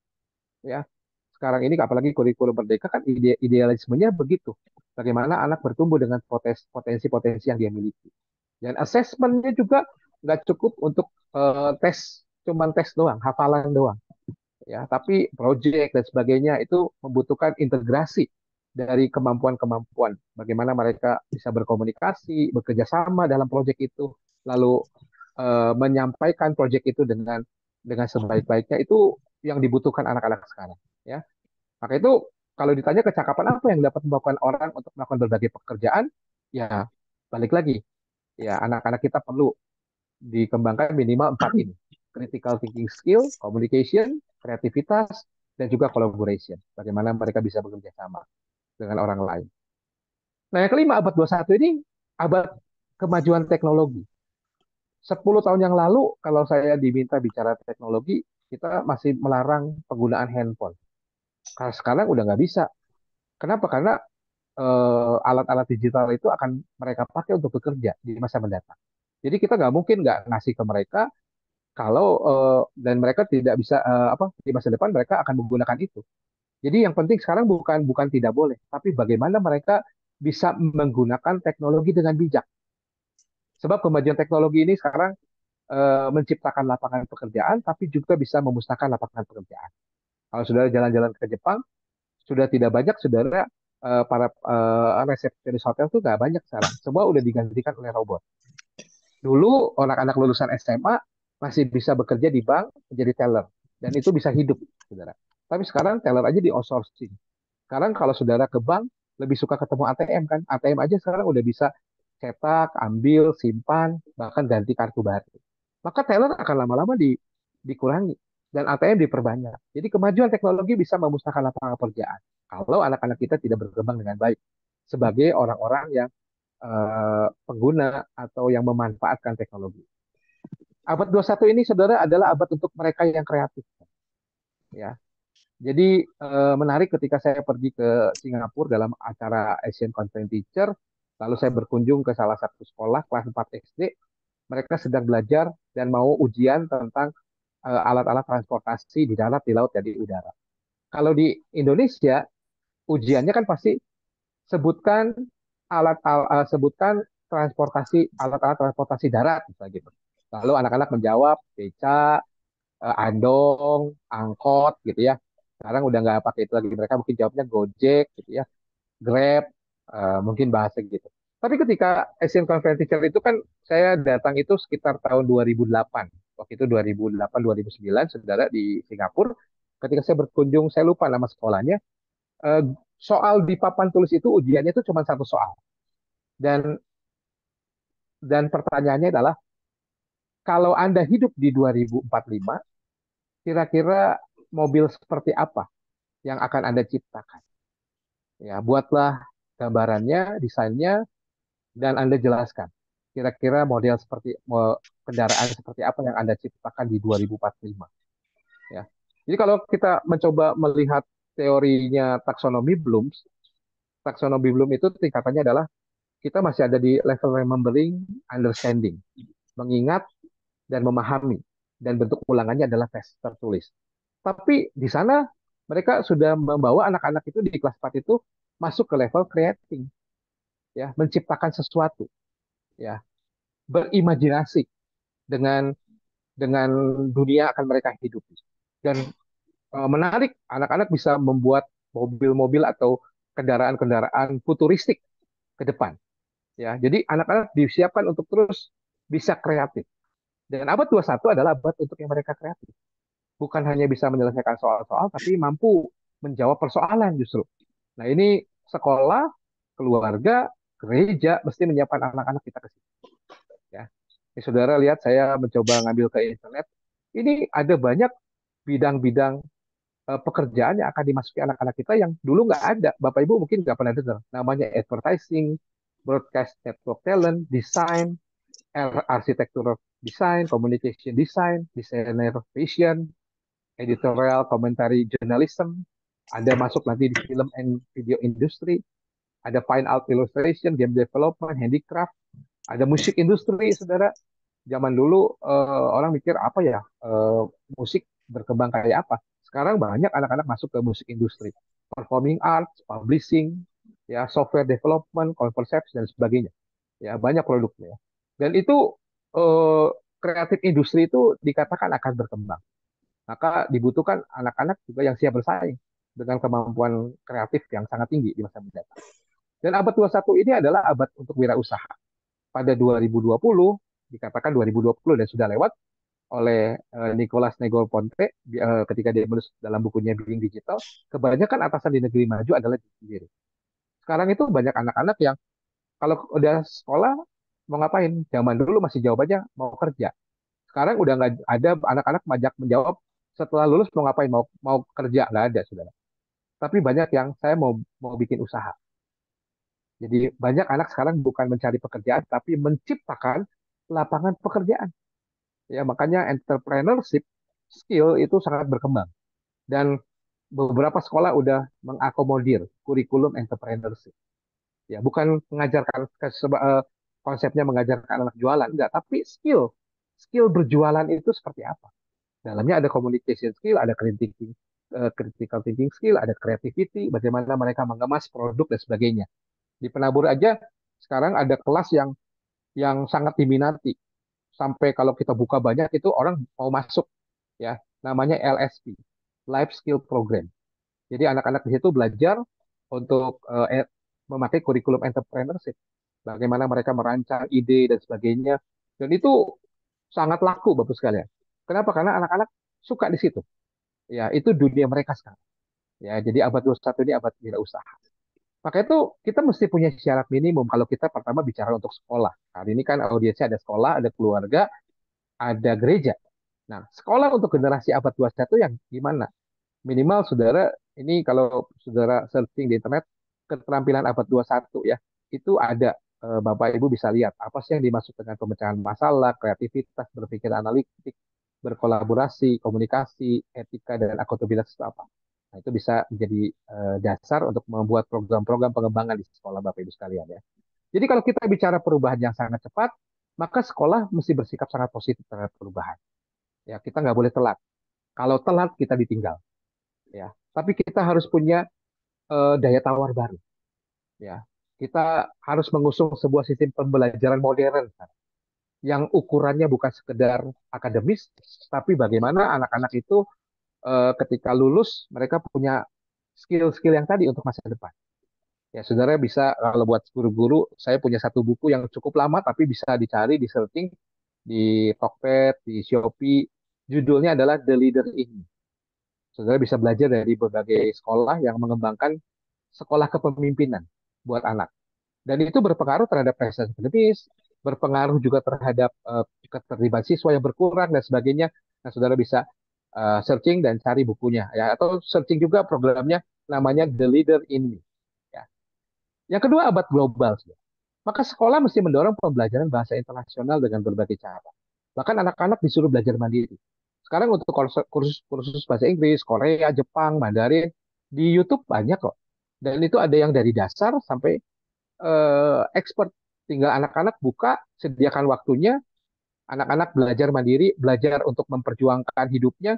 Ya. Sekarang ini apalagi kurikulum merdeka kan idealismenya begitu. Bagaimana anak bertumbuh dengan potensi-potensi yang dia miliki. Dan assessmentnya juga nggak cukup untuk cuman tes doang, hafalan doang. Ya, tapi project dan sebagainya itu membutuhkan integrasi dari kemampuan-kemampuan. Bagaimana mereka bisa berkomunikasi, bekerja sama dalam project itu, lalu menyampaikan project itu dengan sebaik-baiknya itu yang dibutuhkan anak-anak sekarang. Ya, maka itu kalau ditanya kecakapan apa yang dapat membawakan orang untuk melakukan berbagai pekerjaan, ya balik lagi, ya anak-anak kita perlu dikembangkan minimal 4 ini. Critical thinking skill, communication, kreativitas, dan juga collaboration. Bagaimana mereka bisa bekerja sama dengan orang lain. Nah, yang kelima, abad 21 ini abad kemajuan teknologi. 10 tahun yang lalu, kalau saya diminta bicara teknologi, kita masih melarang penggunaan handphone. Karena sekarang udah nggak bisa. Kenapa? Karena alat-alat digital itu akan mereka pakai untuk bekerja di masa mendatang. Jadi kita nggak mungkin nggak ngasih ke mereka kalau dan mereka tidak bisa di masa depan mereka akan menggunakan itu. Jadi yang penting sekarang bukan bukan tidak boleh, tapi bagaimana mereka bisa menggunakan teknologi dengan bijak. Sebab kemajuan teknologi ini sekarang menciptakan lapangan pekerjaan, tapi juga bisa memusnahkan lapangan pekerjaan. Kalau saudara jalan-jalan ke Jepang, sudah tidak banyak saudara para resepsionis hotel tuh nggak banyak sekarang. Semua udah digantikan oleh robot. Dulu anak-anak lulusan SMA masih bisa bekerja di bank menjadi teller dan itu bisa hidup, saudara. Tapi sekarang teller aja di outsourcing. Sekarang kalau saudara ke bank lebih suka ketemu ATM kan? ATM aja sekarang udah bisa cetak, ambil, simpan, bahkan ganti kartu baru. Maka teller akan lama-lama dikurangi dan ATM diperbanyak. Jadi kemajuan teknologi bisa memusnahkan lapangan pekerjaan kalau anak-anak kita tidak berkembang dengan baik sebagai orang-orang yang pengguna atau yang memanfaatkan teknologi. Abad 21 ini saudara adalah abad untuk mereka yang kreatif. Ya. Jadi menarik ketika saya pergi ke Singapura dalam acara Asian Conference Teacher, lalu saya berkunjung ke salah satu sekolah kelas 4 SD, mereka sedang belajar dan mau ujian tentang alat-alat transportasi di darat, di laut, dan di udara. Kalau di Indonesia, ujiannya kan pasti sebutkan sebutkan alat-alat transportasi darat misalnya gitu. Lalu anak-anak menjawab beca, andong, angkot gitu ya. Sekarang udah nggak pakai itu lagi. Mereka mungkin jawabnya Gojek gitu ya, Grab, mungkin bahasa gitu. Tapi ketika Asian Conference Teacher itu kan saya datang itu sekitar tahun 2008. Waktu itu 2008-2009 saudara di Singapura. Ketika saya berkunjung, saya lupa nama sekolahnya. eh, Soal di papan tulis itu ujiannya itu cuma satu soal. Dan pertanyaannya adalah kalau Anda hidup di 2045, kira-kira mobil seperti apa yang akan Anda ciptakan? Ya, buatlah gambarannya, desainnya, dan Anda jelaskan. Kira-kira kendaraan seperti apa yang Anda ciptakan di 2045. Ya. Jadi kalau kita mencoba melihat teorinya taksonomi Bloom itu tingkatannya adalah kita masih ada di level remembering, understanding, mengingat dan memahami, dan bentuk ulangannya adalah tes tertulis. Tapi di sana mereka sudah membawa anak-anak itu di kelas 4 itu masuk ke level creating, ya, menciptakan sesuatu, ya, berimajinasi dengan dengan dunia akan mereka hidupi. Dan menarik, anak-anak bisa membuat mobil-mobil atau kendaraan-kendaraan futuristik ke depan. Ya, jadi anak-anak disiapkan untuk terus bisa kreatif. Dan abad 21 adalah abad untuk yang mereka kreatif. Bukan hanya bisa menyelesaikan soal-soal, tapi mampu menjawab persoalan justru. Nah, ini sekolah, keluarga, gereja mesti menyiapkan anak-anak kita ke situ. Ya. Ini saudara lihat saya mencoba ngambil ke internet ini ada banyak bidang-bidang pekerjaan yang akan dimasuki anak-anak kita yang dulu nggak ada. Bapak Ibu mungkin nggak pernah dengar. Namanya advertising, broadcast network talent, design, architectural design, communication design, designer fashion, editorial, commentary journalism, ada masuk nanti di film and video industry, ada fine art illustration, game development, handicraft, ada musik industri, saudara. Zaman dulu orang mikir apa ya musik berkembang kayak apa. Sekarang banyak anak-anak masuk ke musik industri, performing arts, publishing, ya software development, concept dan sebagainya. Ya banyak produknya. Dan itu kreatif industri itu dikatakan akan berkembang. Maka dibutuhkan anak-anak juga yang siap bersaing dengan kemampuan kreatif yang sangat tinggi di masa mendatang. Dan abad 21 ini adalah abad untuk wirausaha. Pada 2020, dikatakan 2020 dan sudah lewat oleh Nicholas Negroponte ketika dia menulis dalam bukunya Being Digital, kebanyakan atasan di negeri maju adalah di sendiri. Sekarang itu banyak anak-anak yang kalau udah sekolah mau ngapain? Zaman dulu masih jawabannya mau kerja. Sekarang udah nggak ada anak-anak menjawab setelah lulus mau ngapain, mau kerja, nggak ada, saudara. Tapi banyak yang saya mau bikin usaha. Jadi banyak anak sekarang bukan mencari pekerjaan, tapi menciptakan lapangan pekerjaan. Ya makanya entrepreneurship skill itu sangat berkembang. Dan beberapa sekolah udah mengakomodir kurikulum entrepreneurship. Ya bukan mengajarkan konsepnya mengajarkan anak jualan, enggak, tapi skill berjualan itu seperti apa. Dalamnya ada communication skill, ada critical thinking skill, ada creativity, bagaimana mereka mengemas produk dan sebagainya. Di Penabur aja sekarang ada kelas yang sangat diminati. Sampai kalau kita buka banyak itu orang mau masuk ya. Namanya LSP, Life Skill Program. Jadi anak-anak di situ belajar untuk memakai kurikulum entrepreneurship. Bagaimana mereka merancang ide dan sebagainya. Dan itu sangat laku Bapak sekalian. Kenapa? Karena anak-anak suka di situ. Ya, itu dunia mereka sekarang. Ya, jadi abad 21 ini abad wirausaha. Maka itu kita mesti punya syarat minimum kalau kita pertama bicara untuk sekolah. Hari ini kan audiensnya ada sekolah, ada keluarga, ada gereja. Nah, sekolah untuk generasi abad 21 yang gimana? Minimal saudara, ini kalau saudara searching di internet, keterampilan abad 21 ya, itu ada. Bapak Ibu bisa lihat apa sih yang dimaksud dengan pemecahan masalah, kreativitas, berpikir analitik, berkolaborasi, komunikasi, etika, dan akuntabilitas itu apa. Nah, itu bisa menjadi dasar untuk membuat program-program pengembangan di sekolah Bapak Ibu sekalian ya. Jadi kalau kita bicara perubahan yang sangat cepat, maka sekolah mesti bersikap sangat positif terhadap perubahan. Ya, kita nggak boleh telat. Kalau telat kita ditinggal. Ya, tapi kita harus punya daya tawar baru. Ya, kita harus mengusung sebuah sistem pembelajaran modern yang ukurannya bukan sekedar akademis, tapi bagaimana anak-anak itu ketika lulus mereka punya skill-skill yang tadi untuk masa depan. Ya, saudara bisa kalau buat guru-guru, saya punya satu buku yang cukup lama tapi bisa dicari di searching di Tokped, di Shopee. Judulnya adalah The Leader in Me. Saudara bisa belajar dari berbagai sekolah yang mengembangkan sekolah kepemimpinan buat anak. Dan itu berpengaruh terhadap prestasi akademis, berpengaruh juga terhadap keterlibatan siswa yang berkurang dan sebagainya. Nah, saudara bisa searching dan cari bukunya ya, atau searching juga programnya namanya The Leader in Me. Ya. Yang kedua abad global. Maka sekolah mesti mendorong pembelajaran bahasa internasional dengan berbagai cara. Bahkan anak-anak disuruh belajar mandiri. Sekarang untuk kursus bahasa Inggris, Korea, Jepang, Mandarin, di YouTube banyak kok. Dan itu ada yang dari dasar sampai expert. Tinggal anak-anak buka, sediakan waktunya, anak-anak belajar mandiri, belajar untuk memperjuangkan hidupnya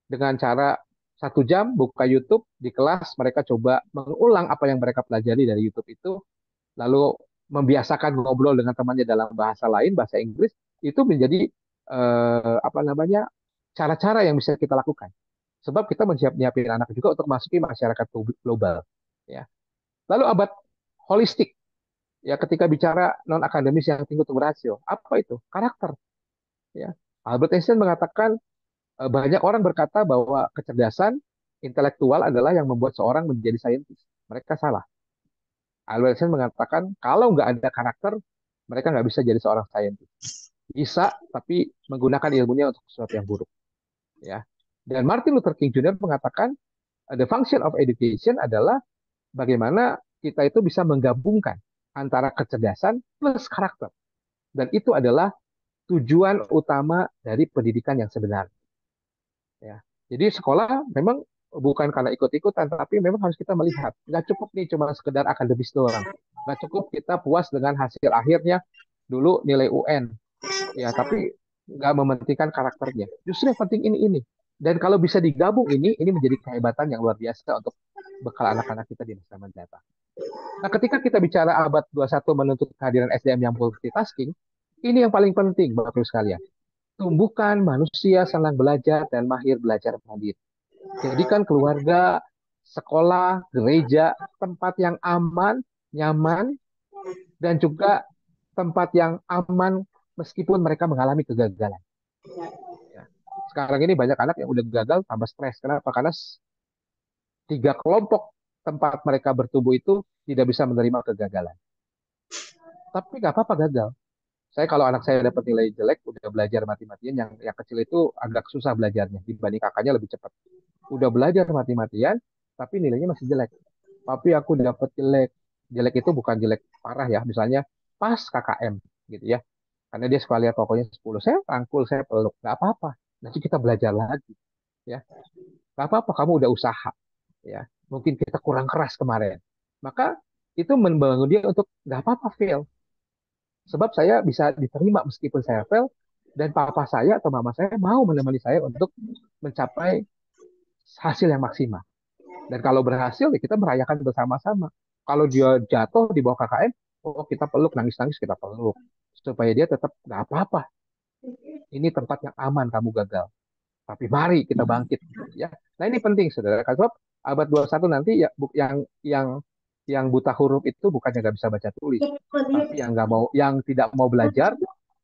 dengan cara 1 jam buka YouTube di kelas, mereka coba mengulang apa yang mereka pelajari dari YouTube itu, lalu membiasakan ngobrol dengan temannya dalam bahasa lain, bahasa Inggris, itu menjadi apa namanya cara-cara yang bisa kita lakukan. Sebab kita menyiapin anak juga untuk masuki masyarakat global. Ya. Lalu abad holistik. Ya, ketika bicara non akademis yang tinggi untuk berhasil, apa itu? Karakter. Ya. Albert Einstein mengatakan banyak orang berkata bahwa kecerdasan intelektual adalah yang membuat seorang menjadi saintis. Mereka salah. Albert Einstein mengatakan kalau nggak ada karakter, mereka nggak bisa jadi seorang saintis. Bisa, tapi menggunakan ilmunya untuk sesuatu yang buruk. ya. Dan Martin Luther King Jr. mengatakan the function of education adalah bagaimana kita itu bisa menggabungkan antara kecerdasan plus karakter. Dan itu adalah tujuan utama dari pendidikan yang sebenarnya. Ya. Jadi sekolah memang bukan karena ikut-ikutan, tapi memang harus kita melihat. Nggak cukup nih cuma sekedar akademis doang. Nggak cukup kita puas dengan hasil akhirnya dulu nilai UN. Ya, tapi nggak mementingkan karakternya. Justru yang penting ini. Dan kalau bisa digabung ini menjadi kehebatan yang luar biasa untuk bekal anak-anak kita di masa mendatang. Nah, ketika kita bicara abad 21 menuntut kehadiran SDM yang multitasking, ini yang paling penting, Bapak Ibu sekalian. Tumbuhkan manusia senang belajar dan mahir belajar mandiri. Jadikan keluarga, sekolah, gereja, tempat yang aman, nyaman, dan juga tempat yang aman meskipun mereka mengalami kegagalan. Ya. Sekarang ini banyak anak yang udah gagal tambah stres. Kenapa? Karena 3 kelompok tempat mereka bertumbuh itu tidak bisa menerima kegagalan. Tapi nggak apa-apa gagal. Saya kalau anak saya dapat nilai jelek, udah belajar mati-matian, yang kecil itu agak susah belajarnya dibanding kakaknya lebih cepat. Udah belajar mati-matian, tapi nilainya masih jelek. Tapi aku dapat jelek. Jelek itu bukan jelek parah ya, misalnya pas KKM gitu ya. Karena dia sekolah lihat pokoknya 10, saya rangkul, saya peluk, nggak apa-apa. Nanti kita belajar lagi, ya. Nggak apa-apa, kamu udah usaha, ya. Mungkin kita kurang keras kemarin. Maka itu membangun dia untuk nggak apa-apa fail. Sebab saya bisa diterima meskipun saya fail, dan papa saya atau mama saya mau menemani saya untuk mencapai hasil yang maksimal. Dan kalau berhasil, ya kita merayakan bersama-sama. Kalau dia jatuh di bawah KKM, oh kita peluk, nangis-nangis kita peluk. Supaya dia tetap, nggak apa-apa. Ini tempat yang aman kamu gagal. Tapi mari kita bangkit. Ya. Nah ini penting, saudara. Sebab abad 21 nanti ya, yang buta huruf itu bukannya nggak bisa baca tulis, tapi yang tidak mau belajar,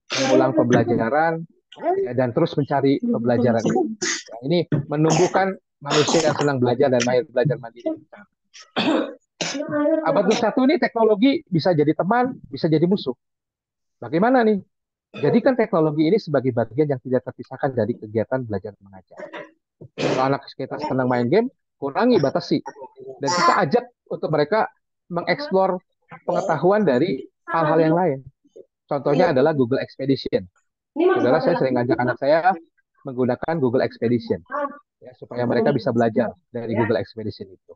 mengulang pembelajaran, ya, dan terus mencari pembelajaran. Ya, ini menumbuhkan manusia yang senang belajar dan mahir belajar mandiri. Abad 21 ini teknologi bisa jadi teman, bisa jadi musuh. Bagaimana nih? Jadikan teknologi ini sebagai bagian yang tidak terpisahkan dari kegiatan belajar mengajar. Kalau anak kita senang main game, kurangi, batasi. Dan kita ajak untuk mereka mengeksplor pengetahuan dari hal-hal yang lain. Contohnya adalah Google Expedition. Saudara, saya sering ngajak anak saya menggunakan Google Expedition, ya, supaya mereka bisa belajar dari Google Expedition itu.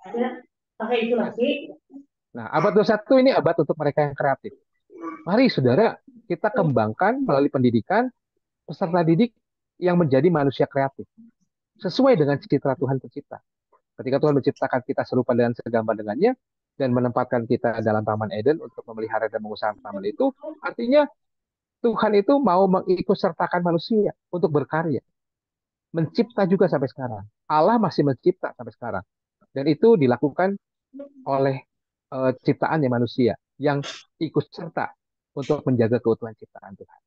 Nah, abad 21 ini abad untuk mereka yang kreatif. Mari, saudara, kita kembangkan melalui pendidikan peserta didik yang menjadi manusia kreatif. Sesuai dengan citra Tuhan pencipta. Ketika Tuhan menciptakan kita serupa dan segambar dengannya, dan menempatkan kita dalam Taman Eden untuk memelihara dan mengusahakan taman itu, artinya Tuhan itu mau mengikutsertakan manusia untuk berkarya. Mencipta juga sampai sekarang. Allah masih mencipta sampai sekarang. Dan itu dilakukan oleh ciptaannya manusia yang ikut serta untuk menjaga keutuhan ciptaan Tuhan.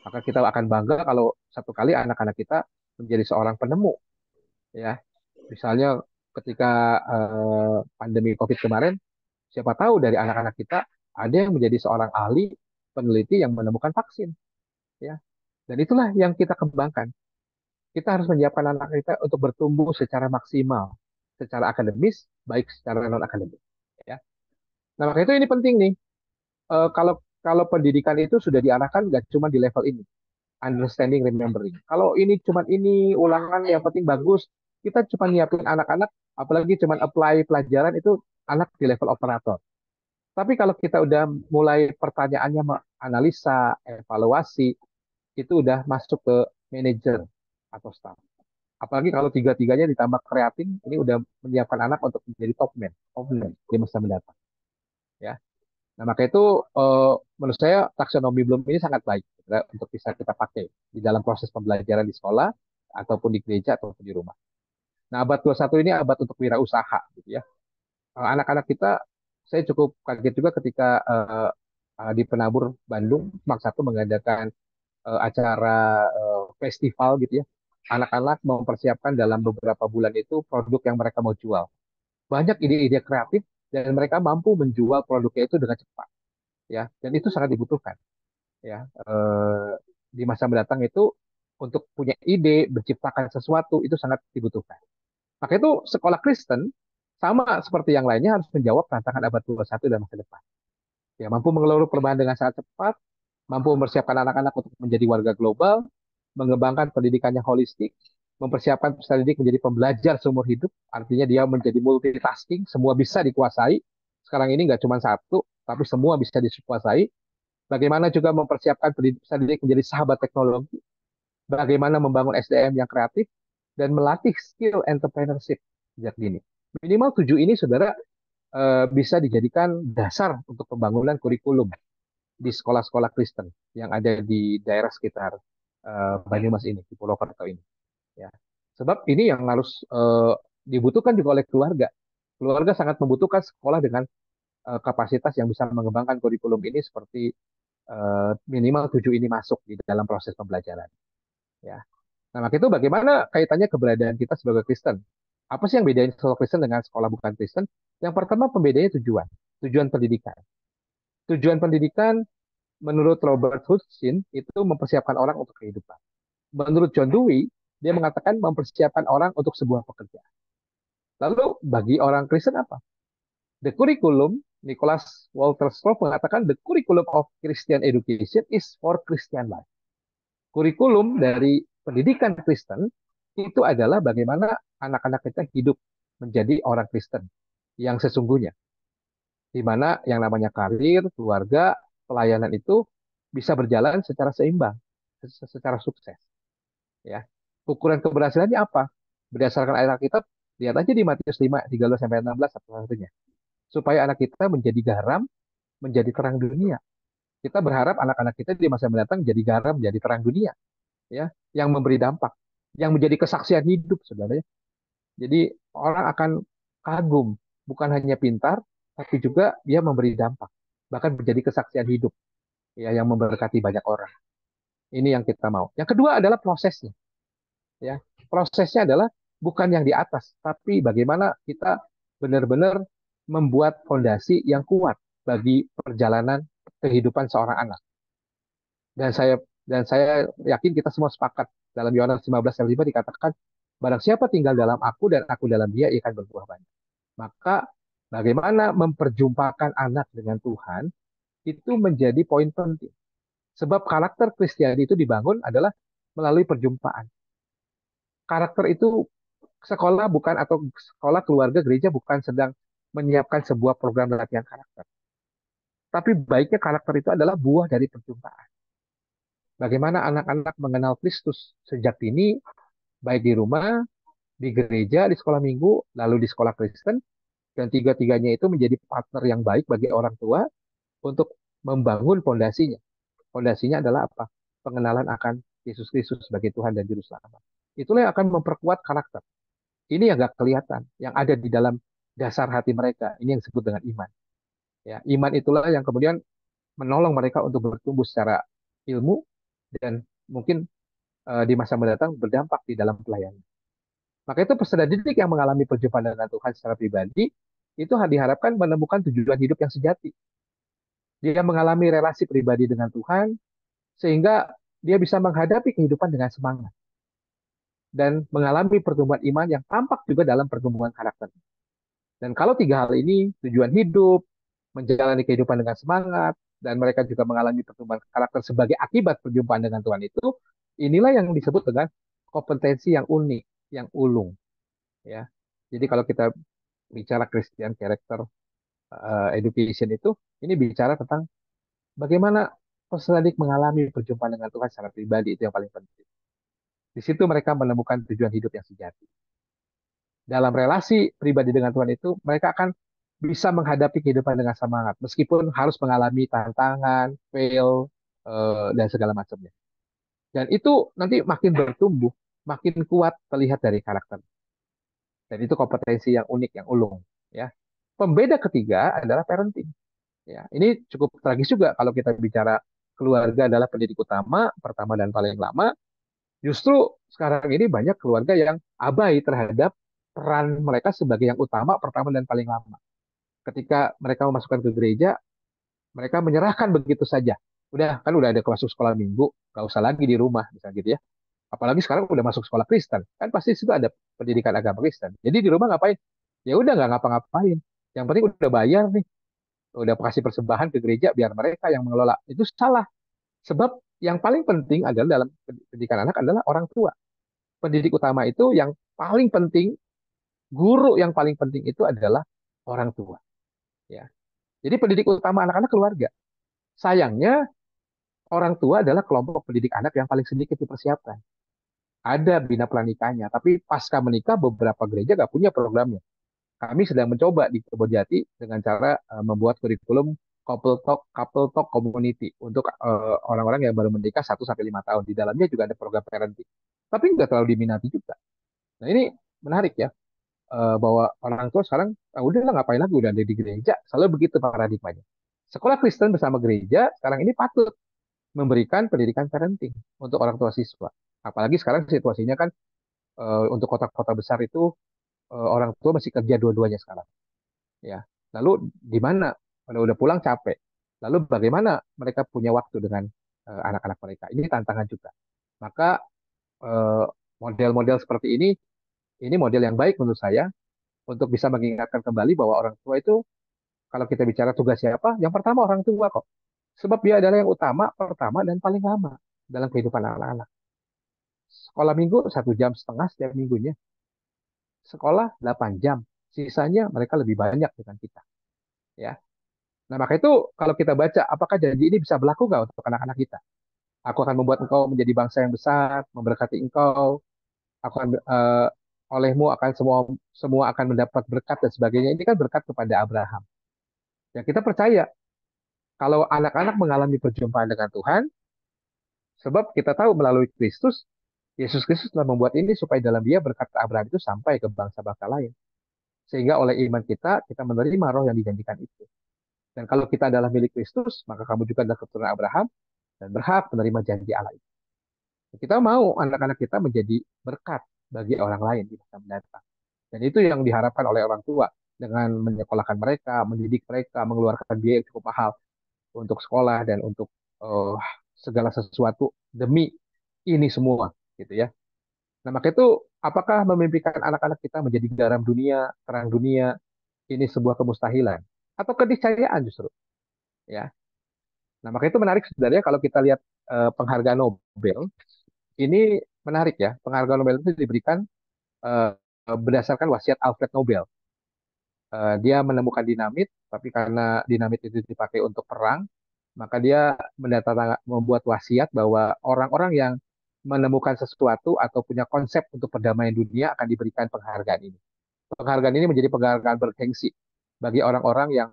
Maka kita akan bangga kalau satu kali anak-anak kita menjadi seorang penemu. Ya, misalnya ketika pandemi COVID kemarin, siapa tahu dari anak-anak kita ada yang menjadi seorang ahli peneliti yang menemukan vaksin. Ya, dan itulah yang kita kembangkan. Kita harus menyiapkan anak kita untuk bertumbuh secara maksimal, secara akademis, baik secara non akademis. Ya. Nah, maka itu ini penting nih. Kalau pendidikan itu sudah diarahkan nggak cuma di level ini, understanding, remembering. Kalau ini ulangan yang penting bagus, kita cuma nyiapin anak-anak, apalagi cuma apply pelajaran itu anak di level operator. Tapi kalau kita udah mulai pertanyaannya analisa, evaluasi, itu udah masuk ke manajer atau staff. Apalagi kalau tiga-tiganya ditambah kreatif, ini udah menyiapkan anak untuk menjadi top man di masa mendatang. Ya. Nah, maka itu menurut saya taksonomi Bloom ini sangat baik ya, untuk bisa kita pakai di dalam proses pembelajaran di sekolah ataupun di gereja ataupun di rumah. Nah, abad 21 ini abad untuk wirausaha gitu ya. Anak-anak kita, saya cukup kaget juga ketika di Penabur Bandung Mark 1 mengadakan acara festival gitu ya. Anak-anak mempersiapkan dalam beberapa bulan itu produk yang mereka mau jual. Banyak ide-ide kreatif dan mereka mampu menjual produknya itu dengan cepat. Ya, dan itu sangat dibutuhkan. Ya, di masa mendatang itu untuk punya ide, menciptakan sesuatu itu sangat dibutuhkan. Maka itu sekolah Kristen sama seperti yang lainnya harus menjawab tantangan abad 21 dan masa depan. Ya, mampu mengelola perubahan dengan sangat cepat, mampu mempersiapkan anak-anak untuk menjadi warga global, mengembangkan pendidikan yang holistik, mempersiapkan peserta didik menjadi pembelajar seumur hidup, artinya dia menjadi multitasking, semua bisa dikuasai. Sekarang ini nggak cuma satu, tapi semua bisa dikuasai. Bagaimana juga mempersiapkan peserta didik menjadi sahabat teknologi, bagaimana membangun SDM yang kreatif, dan melatih skill entrepreneurship sejak dini. Minimal 7 ini, saudara, bisa dijadikan dasar untuk pembangunan kurikulum di sekolah-sekolah Kristen yang ada di daerah sekitar Banyumas ini, di Pulau Purwokerto ini. Ya. Sebab ini yang harus dibutuhkan juga oleh keluarga. Keluarga sangat membutuhkan sekolah dengan kapasitas yang bisa mengembangkan kurikulum ini seperti minimal 7 ini masuk di dalam proses pembelajaran. Ya. Nah, maka itu bagaimana kaitannya keberadaan kita sebagai Kristen? Apa sih yang bedain sekolah Kristen dengan sekolah bukan Kristen? Yang pertama pembedanya tujuan, tujuan pendidikan. Tujuan pendidikan menurut Robert Hutchinson itu mempersiapkan orang untuk kehidupan. Menurut John Dewey, dia mengatakan mempersiapkan orang untuk sebuah pekerjaan. Lalu bagi orang Kristen apa? The curriculum, Nicholas Walter Strauss mengatakan the curriculum of Christian education is for Christian life. Kurikulum dari pendidikan Kristen itu adalah bagaimana anak-anak kita hidup menjadi orang Kristen yang sesungguhnya, di mana yang namanya karir, keluarga, pelayanan itu bisa berjalan secara seimbang, secara sukses. Ya, ukuran keberhasilannya apa? Berdasarkan ayat Alkitab, lihat aja di Matius 5, 13-16 satu-satunya. Supaya anak kita menjadi garam, menjadi terang dunia. Kita berharap anak-anak kita di masa mendatang jadi garam, menjadi terang dunia, ya, yang memberi dampak, yang menjadi kesaksian hidup, saudara. Jadi orang akan kagum, bukan hanya pintar, tapi juga dia memberi dampak, bahkan menjadi kesaksian hidup, ya, yang memberkati banyak orang. Ini yang kita mau. Yang kedua adalah prosesnya, ya. Prosesnya adalah bukan yang di atas, tapi bagaimana kita benar-benar membuat fondasi yang kuat bagi perjalanan kehidupan seorang anak. Dan saya yakin kita semua sepakat dalam Yohanes 15:5 dikatakan barang siapa tinggal dalam aku dan aku dalam dia, ia akan berbuah banyak. Maka bagaimana memperjumpakan anak dengan Tuhan itu menjadi poin penting. Sebab karakter Kristiani itu dibangun adalah melalui perjumpaan. Karakter itu sekolah bukan, atau sekolah, keluarga, gereja bukan sedang menyiapkan sebuah program latihan karakter. Tapi baiknya karakter itu adalah buah dari perjumpaan. Bagaimana anak-anak mengenal Kristus sejak dini, baik di rumah, di gereja, di sekolah minggu, lalu di sekolah Kristen, dan tiga-tiganya itu menjadi partner yang baik bagi orang tua untuk membangun fondasinya. Fondasinya adalah apa? Pengenalan akan Yesus Kristus sebagai Tuhan dan Juru Selamat. Itulah yang akan memperkuat karakter. Ini yang gak kelihatan, yang ada di dalam dasar hati mereka. Ini yang disebut dengan iman. Ya, iman itulah yang kemudian menolong mereka untuk bertumbuh secara ilmu dan mungkin di masa mendatang berdampak di dalam pelayanan. Maka itu peserta didik yang mengalami perjumpaan dengan Tuhan secara pribadi itu diharapkan menemukan tujuan hidup yang sejati. Dia mengalami relasi pribadi dengan Tuhan sehingga dia bisa menghadapi kehidupan dengan semangat dan mengalami pertumbuhan iman yang tampak juga dalam pertumbuhan karakter. Dan kalau tiga hal ini, tujuan hidup, menjalani kehidupan dengan semangat, dan mereka juga mengalami pertumbuhan karakter sebagai akibat perjumpaan dengan Tuhan itu, inilah yang disebut dengan kompetensi yang unik, yang ulung. Ya. Jadi kalau kita bicara Christian Character Education itu, ini bicara tentang bagaimana peserta didik mengalami perjumpaan dengan Tuhan secara pribadi, itu yang paling penting. Di situ mereka menemukan tujuan hidup yang sejati. Dalam relasi pribadi dengan Tuhan itu, mereka akan bisa menghadapi kehidupan dengan semangat, meskipun harus mengalami tantangan, fail, dan segala macamnya. Dan itu nanti makin bertumbuh, makin kuat terlihat dari karakter. Dan itu kompetensi yang unik, yang ulung. Ya. Pembeda ketiga adalah parenting. Ya, ini cukup tragis juga kalau kita bicara keluarga adalah pendidik utama, pertama dan paling lama. Justru sekarang ini banyak keluarga yang abai terhadap peran mereka sebagai yang utama, pertama dan paling lama. Ketika mereka memasukkan ke gereja, mereka menyerahkan begitu saja. Udah, kan udah ada masuk sekolah minggu, gak usah lagi di rumah, misalnya gitu ya. Apalagi sekarang udah masuk sekolah Kristen, kan pasti situ ada pendidikan agama Kristen. Jadi di rumah ngapain? Ya udah nggak ngapa-ngapain. Yang penting udah bayar nih, udah kasih persembahan ke gereja biar mereka yang mengelola. Itu salah. Sebab yang paling penting adalah dalam pendidikan anak adalah orang tua. Pendidik utama itu yang paling penting, guru yang paling penting itu adalah orang tua. Ya. Jadi pendidik utama anak-anak keluarga. Sayangnya orang tua adalah kelompok pendidik anak yang paling sedikit dipersiapkan. Ada bina pranikahnya, tapi pasca menikah beberapa gereja nggak punya programnya. Kami sedang mencoba di Kebonjati dengan cara membuat kurikulum couple talk community untuk orang-orang yang baru menikah 1 sampai 5 tahun. Di dalamnya juga ada program parenting. Tapi nggak terlalu diminati juga. Nah ini menarik ya, bahwa orang tua sekarang udahlah ngapain lagi udah ada di gereja. Selalu begitu paradigmanya. Sekolah Kristen bersama gereja sekarang ini patut memberikan pendidikan parenting untuk orang tua siswa. Apalagi sekarang situasinya kan untuk kota-kota besar itu orang tua masih kerja dua-duanya sekarang. Ya, lalu di mana? Kalau udah pulang capek. Lalu bagaimana mereka punya waktu dengan anak-anak mereka? Ini tantangan juga. Maka eh, model-model seperti ini model yang baik menurut saya untuk bisa mengingatkan kembali bahwa orang tua itu kalau kita bicara tugas siapa, yang pertama orang tua kok. Sebab dia adalah yang utama, pertama dan paling lama dalam kehidupan anak-anak. Sekolah minggu 1,5 jam setiap minggunya. Sekolah 8 jam. Sisanya mereka lebih banyak dengan kita. Ya. Nah, maka itu kalau kita baca, apakah janji ini bisa berlaku nggak untuk anak-anak kita? Aku akan membuat engkau menjadi bangsa yang besar, memberkati engkau, aku akan olehmu akan semua semua akan mendapat berkat dan sebagainya. Ini kan berkat kepada Abraham. Ya kita percaya kalau anak-anak mengalami perjumpaan dengan Tuhan, sebab kita tahu melalui Kristus, Yesus Kristus telah membuat ini supaya dalam dia berkat Abraham itu sampai ke bangsa-bangsa lain. Sehingga oleh iman kita menerima roh yang dijanjikan itu. Dan kalau kita adalah milik Kristus, maka kamu juga adalah keturunan Abraham dan berhak menerima janji Allah itu. Kita mau anak-anak kita menjadi berkat bagi orang lain di masa mendatang. Dan itu yang diharapkan oleh orang tua dengan menyekolahkan mereka, mendidik mereka, mengeluarkan biaya yang cukup mahal untuk sekolah dan untuk uh, segala sesuatu demi ini semua, gitu ya. Nah, maka itu apakah memimpikan anak-anak kita menjadi garam dunia, terang dunia, ini sebuah kemustahilan atau keniscayaan justru, ya. Nah, maka itu menarik sebenarnya kalau kita lihat penghargaan Nobel, ini menarik ya. Penghargaan Nobel itu diberikan eh, berdasarkan wasiat Alfred Nobel. Dia menemukan dinamit, tapi karena dinamit itu dipakai untuk perang, maka dia membuat wasiat bahwa orang-orang yang menemukan sesuatu atau punya konsep untuk perdamaian dunia akan diberikan penghargaan ini. Penghargaan ini menjadi penghargaan bergengsi bagi orang-orang yang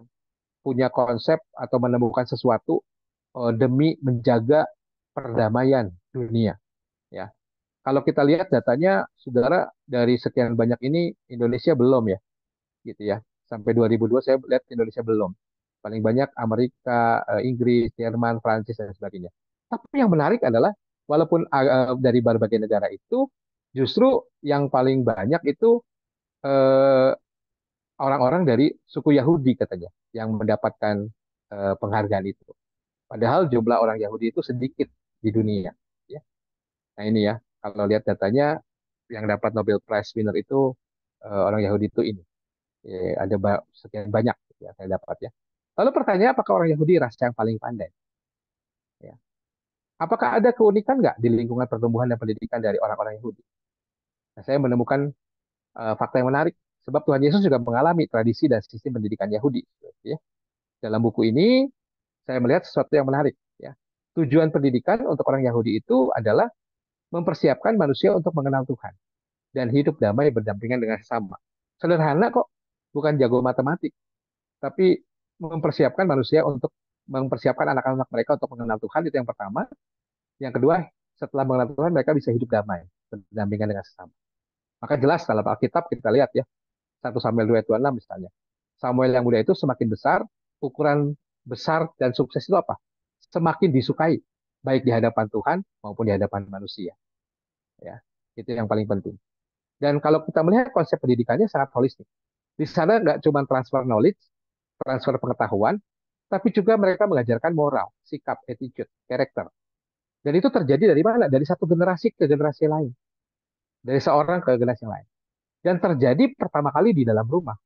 punya konsep atau menemukan sesuatu demi menjaga perdamaian dunia. Ya, kalau kita lihat datanya, saudara, dari sekian banyak ini Indonesia belum ya, gitu ya. Sampai 2002 saya lihat Indonesia belum. Paling banyak Amerika, Inggris, Jerman, Prancis dan sebagainya. Tapi yang menarik adalah walaupun dari berbagai negara itu, justru yang paling banyak itu eh, orang-orang dari suku Yahudi katanya yang mendapatkan penghargaan itu. Padahal jumlah orang Yahudi itu sedikit di dunia. Ya. Nah ini ya, kalau lihat datanya yang dapat Nobel Prize winner itu orang Yahudi itu ini. Ya, ada sekian banyak ya saya dapat ya. Lalu pertanyaan apakah orang Yahudi ras yang paling pandai? Ya. Apakah ada keunikan nggak di lingkungan pertumbuhan dan pendidikan dari orang-orang Yahudi? Nah, saya menemukan fakta yang menarik. Sebab Tuhan Yesus juga mengalami tradisi dan sistem pendidikan Yahudi. Ya. Dalam buku ini saya melihat sesuatu yang menarik. Ya. Tujuan pendidikan untuk orang Yahudi itu adalah mempersiapkan manusia untuk mengenal Tuhan dan hidup damai berdampingan dengan sesama. Sederhana kok, bukan jago matematik, tapi mempersiapkan manusia untuk mempersiapkan anak-anak mereka untuk mengenal Tuhan itu yang pertama. Yang kedua, setelah mengenal Tuhan mereka bisa hidup damai berdampingan dengan sesama. Maka jelas dalam Alkitab kita lihat ya, 1 Samuel 2 ayat 26 misalnya. Samuel yang muda itu semakin besar, ukuran besar dan sukses itu apa? Semakin disukai, baik di hadapan Tuhan maupun di hadapan manusia. Ya, itu yang paling penting. Dan kalau kita melihat konsep pendidikannya sangat holistik. Di sana nggak cuma transfer knowledge, transfer pengetahuan, tapi juga mereka mengajarkan moral, sikap, attitude, karakter. Dan itu terjadi dari mana? Dari satu generasi ke generasi lain. Dari seorang ke generasi lain. Dan terjadi pertama kali di dalam rumah.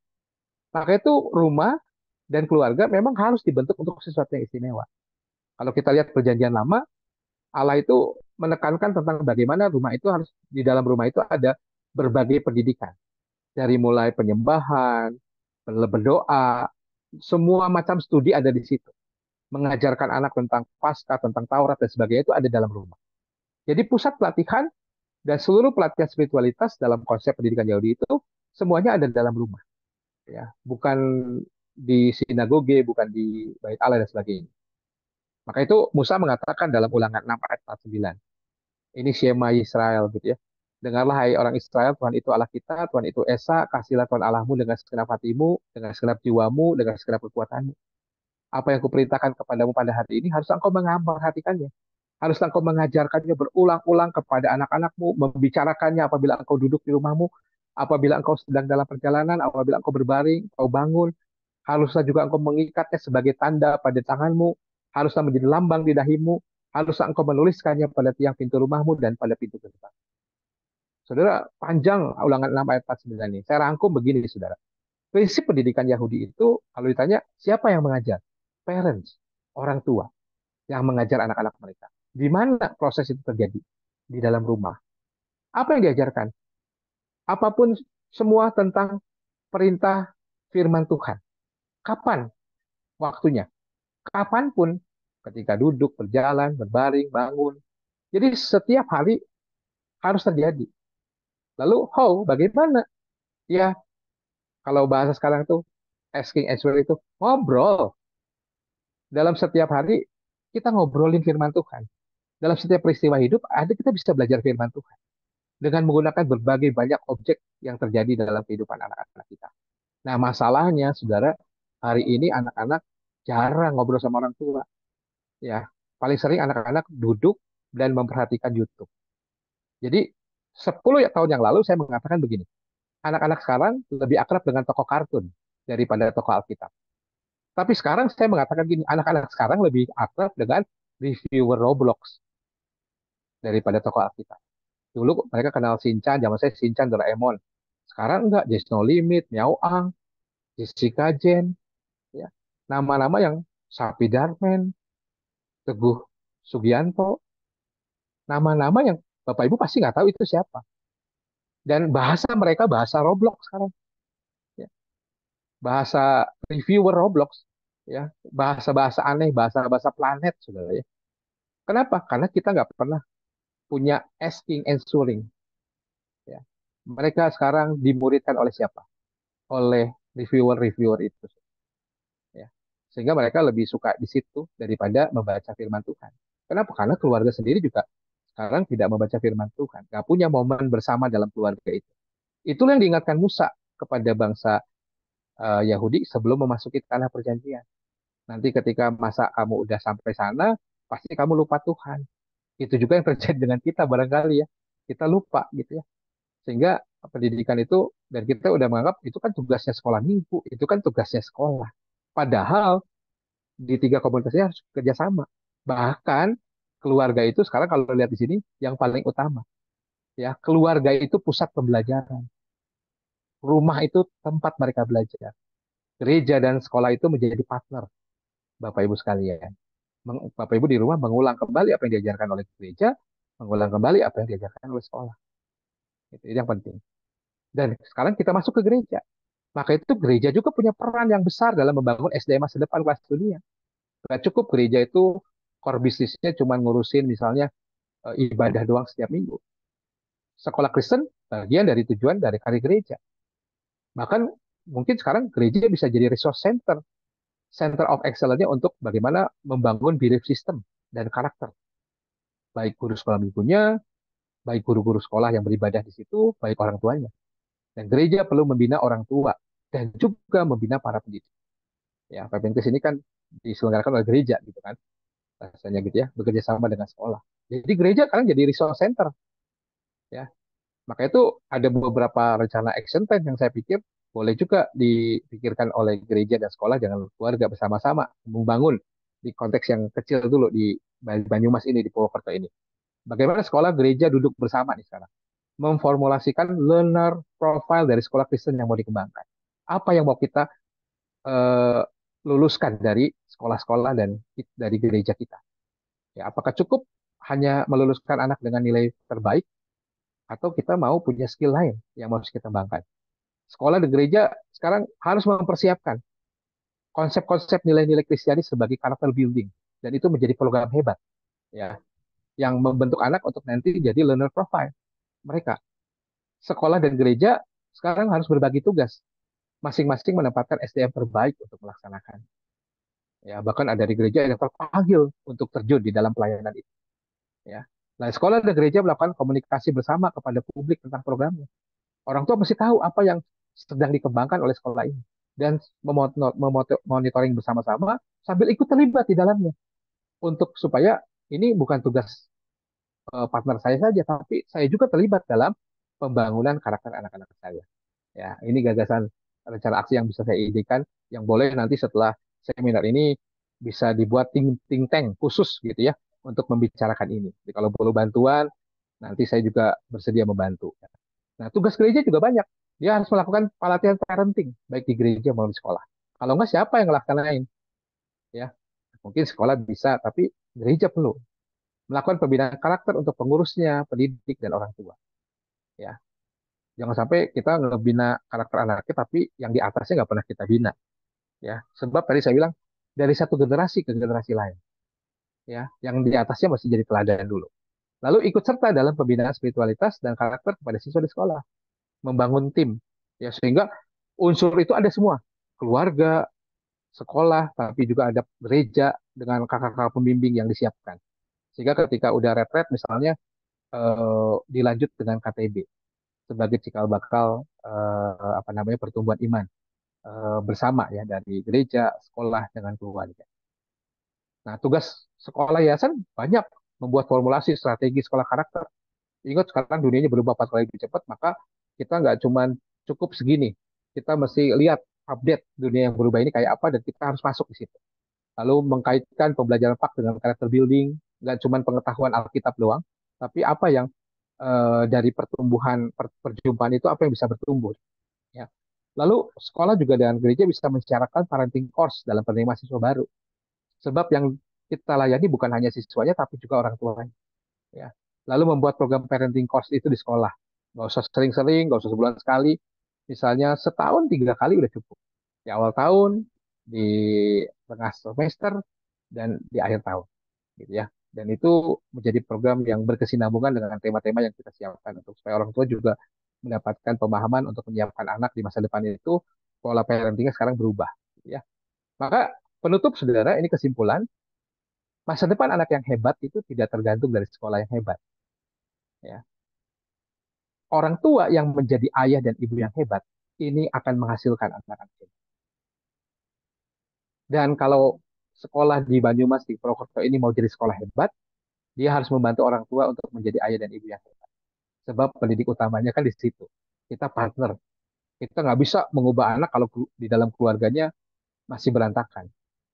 Maka itu rumah dan keluarga memang harus dibentuk untuk sesuatu yang istimewa. Kalau kita lihat perjanjian lama, Allah itu menekankan tentang bagaimana rumah itu harus, di dalam rumah itu ada berbagai pendidikan. Dari mulai penyembahan, berdoa, semua macam studi ada di situ. Mengajarkan anak tentang Paskah, tentang Taurat, dan sebagainya itu ada dalam rumah. Jadi pusat pelatihan dan seluruh pelatihan spiritualitas dalam konsep pendidikan Yahudi itu semuanya ada dalam rumah. Ya, bukan di sinagoge, bukan di bait Allah dan sebagainya. Maka itu Musa mengatakan dalam Ulangan 6 ayat 49. Ini Shema Israel gitu ya. Dengarlah hai orang Israel, Tuhan itu Allah kita, Tuhan itu Esa, kasihlah Tuhan Allahmu dengan segenap hatimu, dengan segenap jiwamu, dengan segenap kekuatanmu. Apa yang kuperintahkan kepadamu pada hari ini, harus engkau memperhatikannya. Harus engkau mengajarkannya berulang-ulang kepada anak-anakmu, membicarakannya apabila engkau duduk di rumahmu, apabila engkau sedang dalam perjalanan, apabila engkau berbaring, engkau bangun. Haruslah juga engkau mengikatnya sebagai tanda pada tanganmu, haruslah menjadi lambang di dahimu, haruslah engkau menuliskannya pada tiang pintu rumahmu dan pada pintu gerbang. Saudara, panjang Ulangan 6 ayat 49 ini. Saya rangkum begini, saudara. Prinsip pendidikan Yahudi itu, kalau ditanya, siapa yang mengajar? Parents, orang tua, yang mengajar anak-anak mereka. Di mana proses itu terjadi? Di dalam rumah. Apa yang diajarkan? Apapun semua tentang perintah firman Tuhan. Kapan waktunya? Kapanpun, ketika duduk, berjalan, berbaring, bangun. Jadi setiap hari harus terjadi. Lalu how? Bagaimana? Ya, kalau bahasa sekarang tuh asking answer itu ngobrol. Dalam setiap hari kita ngobrolin firman Tuhan. Dalam setiap peristiwa hidup ada kita bisa belajar firman Tuhan dengan menggunakan berbagai banyak objek yang terjadi dalam kehidupan anak-anak kita. Nah, masalahnya saudara, hari ini anak-anak jarang ngobrol sama orang tua. Ya, paling sering anak-anak duduk dan memperhatikan YouTube. Jadi 10 tahun yang lalu saya mengatakan begini, anak-anak sekarang lebih akrab dengan tokoh kartun daripada tokoh Alkitab. Tapi sekarang saya mengatakan gini, anak-anak sekarang lebih akrab dengan reviewer Roblox daripada tokoh Alkitab. Dulu mereka kenal Shinchan, zaman saya Shinchan, Doraemon. Sekarang enggak, There's No Limit, Miao Ang, Jessica Jen, ya. Nama-nama yang Sapi Darman, Teguh Sugianto, nama-nama yang Bapak Ibu pasti nggak tahu itu siapa. Dan bahasa mereka bahasa Roblox sekarang, ya. Bahasa reviewer Roblox, ya. Bahasa-bahasa aneh, bahasa-bahasa planet, saudara ya. Kenapa? Karena kita nggak pernah punya asking and answering. Ya. Mereka sekarang dimuridkan oleh siapa? Oleh reviewer-reviewer itu. Ya. Sehingga mereka lebih suka di situ daripada membaca firman Tuhan. Kenapa? Karena keluarga sendiri juga sekarang tidak membaca firman Tuhan. Gak punya momen bersama dalam keluarga itu. Itulah yang diingatkan Musa kepada bangsa Yahudi sebelum memasuki tanah perjanjian. Nanti ketika masa kamu udah sampai sana, pasti kamu lupa Tuhan. Itu juga yang terjadi dengan kita barangkali ya. Kita lupa gitu ya. Sehingga pendidikan itu, dan kita udah menganggap itu kan tugasnya sekolah minggu, itu kan tugasnya sekolah. Padahal di tiga komunitasnya harus kerjasama. Bahkan keluarga itu sekarang kalau lihat di sini yang paling utama. Ya, keluarga itu pusat pembelajaran. Rumah itu tempat mereka belajar. Gereja dan sekolah itu menjadi partner, Bapak Ibu sekalian. Bapak Ibu di rumah mengulang kembali apa yang diajarkan oleh gereja, mengulang kembali apa yang diajarkan oleh sekolah. Itu yang penting. Dan sekarang kita masuk ke gereja. Maka itu gereja juga punya peran yang besar dalam membangun SDM masa depan kelas dunia. Gak cukup gereja itu core bisnisnya cuma ngurusin misalnya ibadah doang setiap minggu. Sekolah Kristen bagian dari tujuan dari karir gereja. Bahkan mungkin sekarang gereja bisa jadi resource center, center of excellence-nya untuk bagaimana membangun belief system dan karakter. Baik guru sekolah minggunya, baik guru-guru sekolah yang beribadah di situ, baik orang tuanya. Dan gereja perlu membina orang tua dan juga membina para pendidik. Ya, PPNKes ini kan diselenggarakan oleh gereja gitu kan, rasanya gitu ya, bekerja sama dengan sekolah. Jadi gereja sekarang jadi resource center, ya. Maka itu ada beberapa rencana action plan yang saya pikir boleh juga dipikirkan oleh gereja dan sekolah, jangan keluarga bersama-sama membangun di konteks yang kecil dulu Banyumas ini, di Purwokerto ini. Bagaimana sekolah gereja duduk bersama nih sekarang, memformulasikan learner profile dari sekolah Kristen yang mau dikembangkan. Apa yang mau kita eh, luluskan dari sekolah-sekolah dan dari gereja kita? Ya, apakah cukup hanya meluluskan anak dengan nilai terbaik, atau kita mau punya skill lain yang harus kita kembangkan? Sekolah di gereja sekarang harus mempersiapkan konsep-konsep nilai-nilai Kristiani sebagai karakter building, dan itu menjadi program hebat, ya, yang membentuk anak untuk nanti jadi learner profile mereka. Sekolah dan gereja sekarang harus berbagi tugas, masing-masing menempatkan SDM terbaik untuk melaksanakan. Ya, bahkan ada di gereja yang terpanggil untuk terjun di dalam pelayanan itu. Ya, nah, sekolah dan gereja melakukan komunikasi bersama kepada publik tentang programnya. Orang tua mesti tahu apa yang sedang dikembangkan oleh sekolah ini, dan memonitoring bersama-sama sambil ikut terlibat di dalamnya, untuk supaya ini bukan tugas partner saya saja, tapi saya juga terlibat dalam pembangunan karakter anak-anak saya. Ya, ini gagasan rencana aksi yang bisa saya idekan, yang boleh nanti setelah seminar ini bisa dibuat think tank khusus gitu ya untuk membicarakan ini. Jadi kalau perlu bantuan, nanti saya juga bersedia membantu. Nah, tugas gereja juga banyak. Dia harus melakukan pelatihan parenting, baik di gereja maupun di sekolah. Kalau enggak, siapa yang ngelaksanain? Ya, mungkin sekolah bisa, tapi gereja perlu melakukan pembinaan karakter untuk pengurusnya, pendidik, dan orang tua. Ya, jangan sampai kita ngebina karakter anaknya, tapi yang di atasnya nggak pernah kita bina. Ya, sebab tadi saya bilang dari satu generasi ke generasi lain. Ya, yang di atasnya masih jadi teladan dulu. Lalu ikut serta dalam pembinaan spiritualitas dan karakter kepada siswa di sekolah, membangun tim. Ya, sehingga unsur itu ada semua, keluarga, sekolah, tapi juga ada gereja dengan kakak-kakak pembimbing yang disiapkan. Sehingga ketika udah retret misalnya, dilanjut dengan KTB sebagai cikal bakal apa namanya pertumbuhan iman bersama ya, dari gereja, sekolah, dengan keluarga. Nah, tugas sekolah yayasan banyak, membuat formulasi strategi sekolah karakter. Ingat sekarang dunianya berubah 4 kali lebih cepat, maka kita nggak cuma cukup segini. Kita mesti lihat update dunia yang berubah ini kayak apa, dan kita harus masuk di situ. Lalu mengkaitkan pembelajaran PAK dengan karakter building, nggak cuma pengetahuan Alkitab doang, tapi apa yang dari pertumbuhan perjumpaan itu apa yang bisa bertumbuh. Ya. Lalu sekolah juga dengan gereja bisa mensiarkan parenting course dalam penerima siswa baru. Sebab yang kita layani bukan hanya siswanya, tapi juga orang tuanya. Ya. Lalu membuat program parenting course itu di sekolah. Nggak usah sering-sering, nggak usah sebulan sekali. Misalnya setahun 3 kali udah cukup. Di awal tahun, di tengah semester, dan di akhir tahun. Gitu ya. Dan itu menjadi program yang berkesinambungan dengan tema-tema yang kita siapkan, untuk supaya orang tua juga mendapatkan pemahaman untuk menyiapkan anak di masa depan itu. Pola parentingnya sekarang berubah. Gitu ya. Maka penutup saudara, ini kesimpulan, masa depan anak yang hebat itu tidak tergantung dari sekolah yang hebat. Ya. Orang tua yang menjadi ayah dan ibu yang hebat, ini akan menghasilkan anak-anak hebat. Dan kalau sekolah di Banyumas, di Purwokerto ini mau jadi sekolah hebat, dia harus membantu orang tua untuk menjadi ayah dan ibu yang hebat. Sebab pendidik utamanya kan di situ. Kita partner. Kita nggak bisa mengubah anak kalau di dalam keluarganya masih berantakan.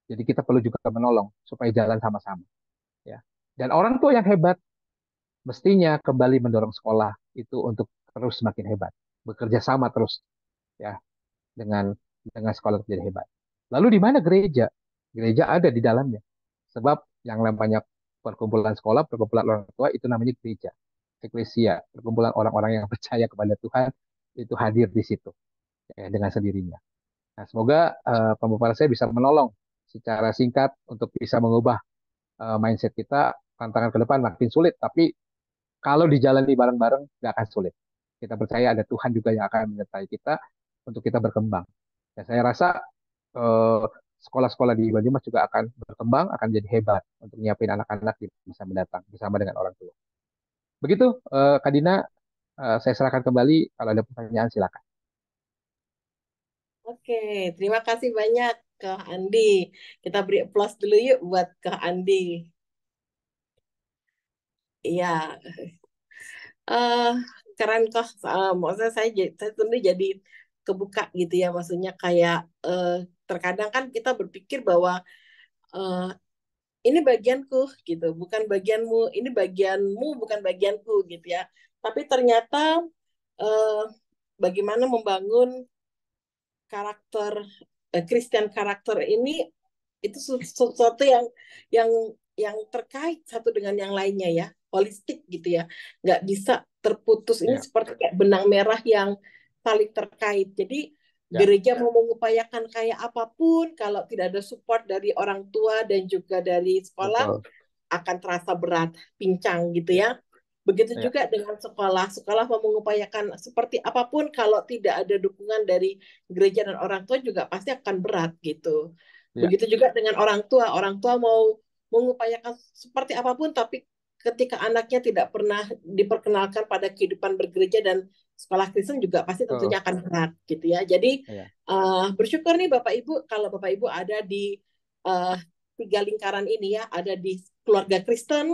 Jadi kita perlu juga menolong supaya jalan sama-sama. Ya. Dan orang tua yang hebat mestinya kembali mendorong sekolah itu untuk terus semakin hebat, bekerja sama terus ya dengan sekolah menjadi hebat. Lalu di mana gereja? Gereja ada di dalamnya. Sebab yang namanya perkumpulan sekolah, perkumpulan orang tua itu namanya gereja, eklesia, perkumpulan orang-orang yang percaya kepada Tuhan itu hadir di situ ya, dengan sendirinya. Nah, semoga pemaparan saya bisa menolong secara singkat untuk bisa mengubah mindset kita. Tantangan ke depan makin sulit, tapi kalau dijalani bareng-bareng nggak akan sulit. Kita percaya ada Tuhan juga yang akan menyertai kita untuk kita berkembang. Dan saya rasa eh, sekolah-sekolah di Banyumas juga akan berkembang, akan jadi hebat untuk nyiapin anak-anak di masa mendatang bersama dengan orang tua. Begitu, Kak Dina, saya serahkan kembali. Kalau ada pertanyaan, silakan. Oke, terima kasih banyak Kak Andi. Kita beri aplaus dulu yuk buat Kak Andi. Iya, eh keren kok. Maksudnya saya tentu jadi kebuka gitu ya. Maksudnya kayak terkadang kan kita berpikir bahwa eh, ini bagianku gitu, bukan bagianmu, ini bagianmu bukan bagianku gitu ya. Tapi ternyata eh, bagaimana membangun karakter Christian karakter ini itu sesuatu yang yang terkait satu dengan yang lainnya ya, holistik gitu ya, nggak bisa terputus. Ini Ya, seperti kayak benang merah yang saling terkait. Jadi ya, gereja mau mengupayakan kayak apapun, kalau tidak ada support dari orang tua dan juga dari sekolah, betul. akan terasa berat, pincang gitu Ya, ya. Begitu ya, juga dengan sekolah. Sekolah mau mengupayakan seperti apapun, kalau tidak ada dukungan dari gereja dan orang tua juga pasti akan berat gitu. ya, Begitu juga dengan orang tua. Orang tua mau mengupayakan seperti apapun, tapi ketika anaknya tidak pernah diperkenalkan pada kehidupan bergereja dan sekolah Kristen juga pasti betul. tentunya akan berat gitu ya. Jadi Ya, bersyukur nih Bapak Ibu kalau Bapak Ibu ada di uh, tiga lingkaran ini ya, ada di keluarga Kristen,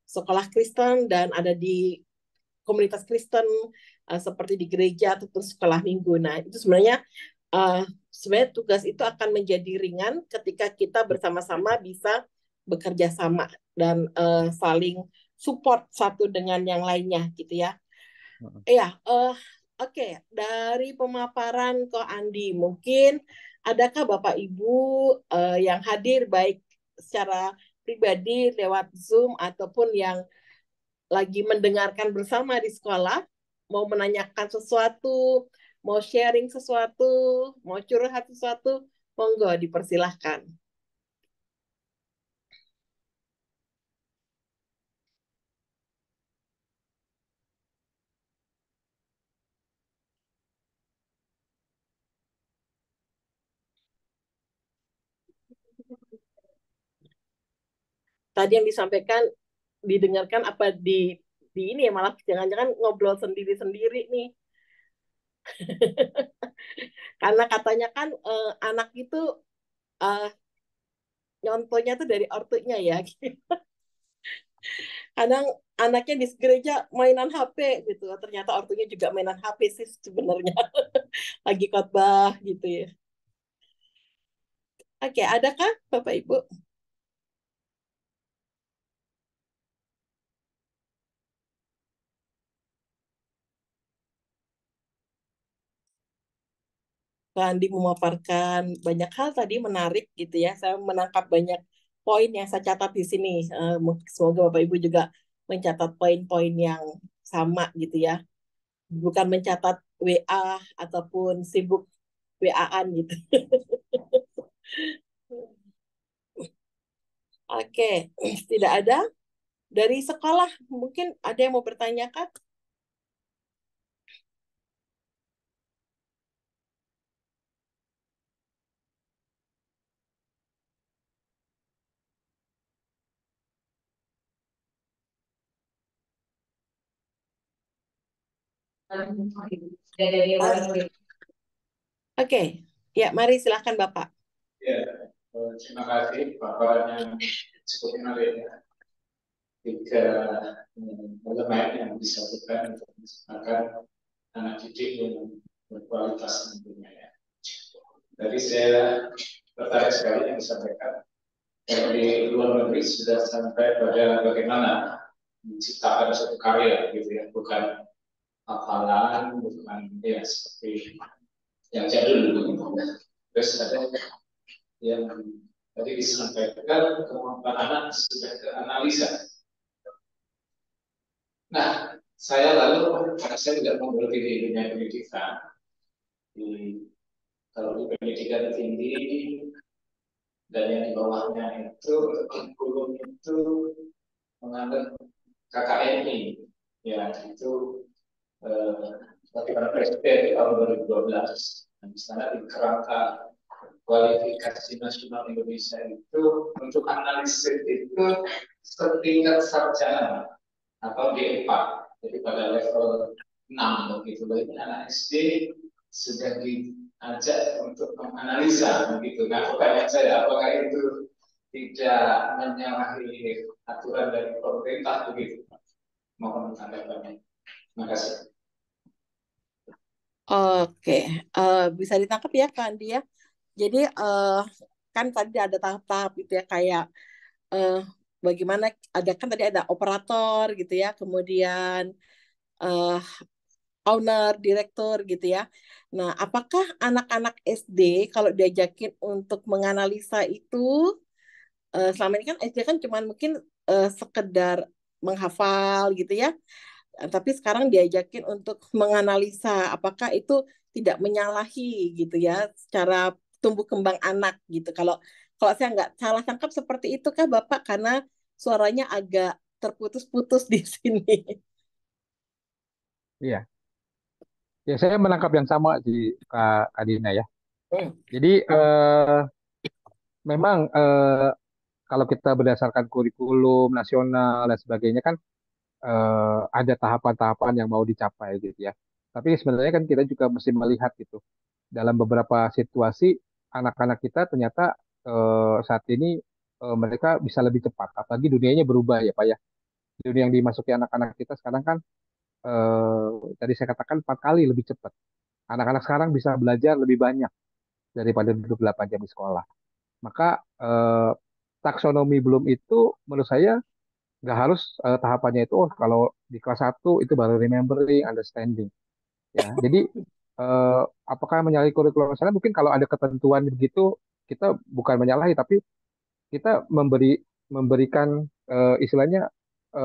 sekolah Kristen, dan ada di komunitas Kristen seperti di gereja ataupun sekolah minggu. Nah, itu sebenarnya tugas itu akan menjadi ringan ketika kita ya, bersama-sama bisa bekerja sama dan saling support satu dengan yang lainnya gitu ya. Ya, oke. Dari pemaparan ke Andi, mungkin adakah Bapak Ibu yang hadir baik secara pribadi lewat Zoom ataupun yang lagi mendengarkan bersama di sekolah, mau menanyakan sesuatu, mau sharing sesuatu, mau curhat sesuatu, monggo dipersilahkan. Tadi yang disampaikan didengarkan apa di ini ya, malah jangan-jangan ngobrol sendiri-sendiri nih. Karena katanya kan anak itu uh, nyontohnya tuh dari ortunya ya. Kadang anaknya di gereja mainan HP gitu. Ternyata ortunya juga mainan HP sih sebenarnya. Lagi khotbah gitu ya. Oke, adakah Bapak Ibu? Andi memaparkan banyak hal tadi menarik gitu ya. Saya menangkap banyak poin yang saya catat di sini. Semoga Bapak Ibu juga mencatat poin-poin yang sama gitu ya. Bukan mencatat WA ataupun sibuk WA-an gitu. Oke, tidak ada. Dari sekolah mungkin ada yang mau bertanya Kak? Sudah dari Ah, one way. Oke, ya mari silahkan Bapak. Ya, terima kasih paparan yang cukup menarik ya. Tiga elemen yang disatukan untuk menciptakan anak didik yang berkualitas tentunya ya. Jadi saya tertarik sekali yang disampaikan. Kalau di luar negeri sudah sampai pada bagaimana menciptakan suatu karya gitu ya, bukan hafalan, bukan ya seperti yang jadul begitu. Terus ada yang tadi disampaikan kemampuan anak sudah ke analisa. Nah, saya lalu karena saya tidak menggeluti di dunia pendidikan, kalau di pendidikan tinggi dan yang di bawahnya itu kurikulum itu menganut KKNI, ya itu peraturan presiden tahun 2012. Dan di sana di kerangka kualifikasi nasional Indonesia itu untuk analisis itu setingkat sarjana atau D4. Jadi pada level 6 begitu. Jadi anak SD sudah diajak untuk menganalisa begitu. Nah, pertanyaan saya apakah itu tidak menyalahi aturan dari pemerintah begitu? Mohon tanggapannya. Terima kasih. Oke, bisa ditangkap ya Kak Andi ya. Jadi kan tadi ada tahap-tahap itu ya, kayak eh, bagaimana ada kan tadi ada operator gitu ya, kemudian eh, owner, direktur gitu ya. Nah, apakah anak-anak SD kalau diajakin untuk menganalisa itu, selama ini kan SD kan cuman mungkin sekedar menghafal gitu ya. Tapi sekarang diajakin untuk menganalisa apakah itu tidak menyalahi gitu ya secara tumbuh kembang anak gitu. Kalau kalau saya nggak salah tangkap seperti itu kah Bapak karena suaranya agak terputus-putus di sini. Iya, ya saya menangkap yang sama di Kak Dina ya. Hmm. Jadi memang kalau kita berdasarkan kurikulum nasional dan sebagainya kan ada tahapan-tahapan yang mau dicapai gitu ya. Tapi sebenarnya kan kita juga mesti melihat gitu. Dalam beberapa situasi anak-anak kita ternyata saat ini mereka bisa lebih cepat. Apalagi dunianya berubah ya Pak ya. Dunia yang dimasuki anak-anak kita sekarang kan tadi saya katakan 4 kali lebih cepat. Anak-anak sekarang bisa belajar lebih banyak daripada duduk 8 jam di sekolah. Maka taksonomi belum itu menurut saya nggak harus tahapannya itu oh, kalau di kelas 1 itu baru remembering, understanding. Ya, jadi eh, apakah menyalahi kurikulum nasional? Mungkin kalau ada ketentuan begitu kita bukan menyalahi, tapi kita memberikan istilahnya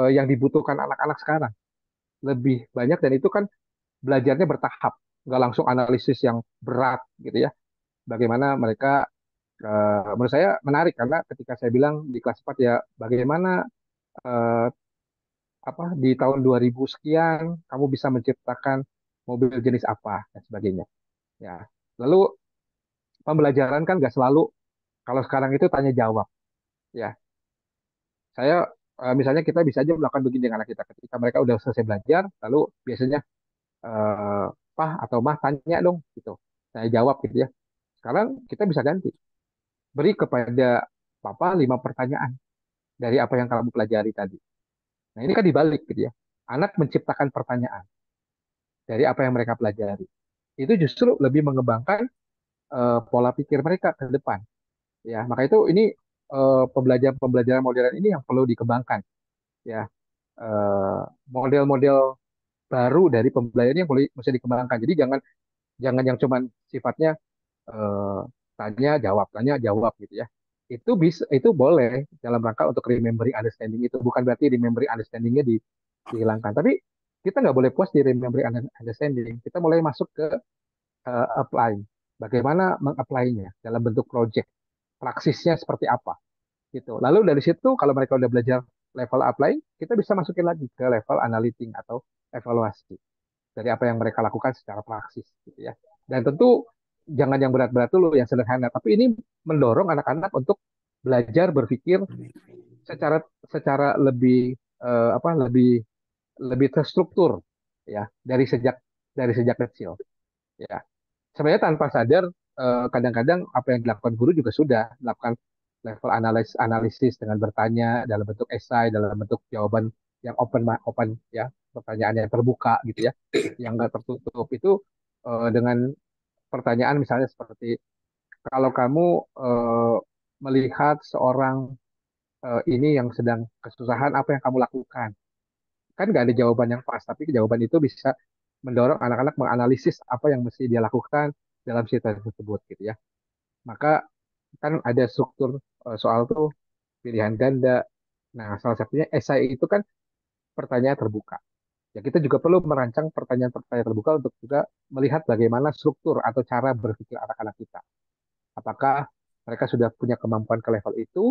yang dibutuhkan anak-anak sekarang lebih banyak dan itu kan belajarnya bertahap, nggak langsung analisis yang berat gitu ya. Bagaimana mereka menurut saya menarik karena ketika saya bilang di kelas 4 ya bagaimana eh, apa di tahun 2000 sekian kamu bisa menciptakan mobil jenis apa dan sebagainya ya. Lalu pembelajaran kan nggak selalu kalau sekarang itu tanya jawab ya. Saya misalnya kita bisa aja melakukan begini dengan anak kita ketika mereka udah selesai belajar lalu biasanya eh, Pah atau Mah tanya dong gitu. Saya jawab gitu ya. Sekarang kita bisa ganti. Beri kepada Papa 5 pertanyaan dari apa yang kamu pelajari tadi. Nah ini kan dibalik gitu ya. Anak menciptakan pertanyaan dari apa yang mereka pelajari. Itu justru lebih mengembangkan pola pikir mereka ke depan. Ya, maka itu ini pembelajaran-pembelajaran modern ini yang perlu dikembangkan. Ya, Eh, model-model baru dari pembelajaran yang boleh mesti dikembangkan. Jadi jangan jangan yang cuman sifatnya eh, tanya jawab gitu ya. Itu bisa itu boleh dalam rangka untuk remembering understanding itu bukan berarti remembering understandingnya dihilangkan. Tapi kita nggak boleh puas di remembering understanding. Kita mulai masuk ke apply. Bagaimana mengapply-nya dalam bentuk project. Praksisnya seperti apa gitu. Lalu dari situ kalau mereka udah belajar level apply, kita bisa masukin lagi ke level analytic atau evaluasi dari apa yang mereka lakukan secara praksis gitu ya. Dan tentu jangan yang berat-berat dulu, yang sederhana, tapi ini mendorong anak-anak untuk belajar berpikir secara secara lebih lebih lebih terstruktur ya dari sejak kecil ya. Sebenarnya tanpa sadar kadang-kadang apa yang dilakukan guru juga sudah melakukan level analisis dengan bertanya dalam bentuk esai, dalam bentuk jawaban yang open ya, pertanyaan yang terbuka gitu ya, yang nggak tertutup itu dengan pertanyaan misalnya seperti kalau kamu eh, melihat seorang ini yang sedang kesusahan, apa yang kamu lakukan? Kan nggak ada jawaban yang pas, tapi jawaban itu bisa mendorong anak-anak menganalisis apa yang mesti dia lakukan dalam situasi tersebut gitu ya. Maka kan ada struktur soal tuh pilihan ganda. Nah, salah satunya esai itu kan pertanyaan terbuka. Ya, kita juga perlu merancang pertanyaan-pertanyaan terbuka untuk juga melihat bagaimana struktur atau cara berpikir anak-anak kita. Apakah mereka sudah punya kemampuan ke level itu,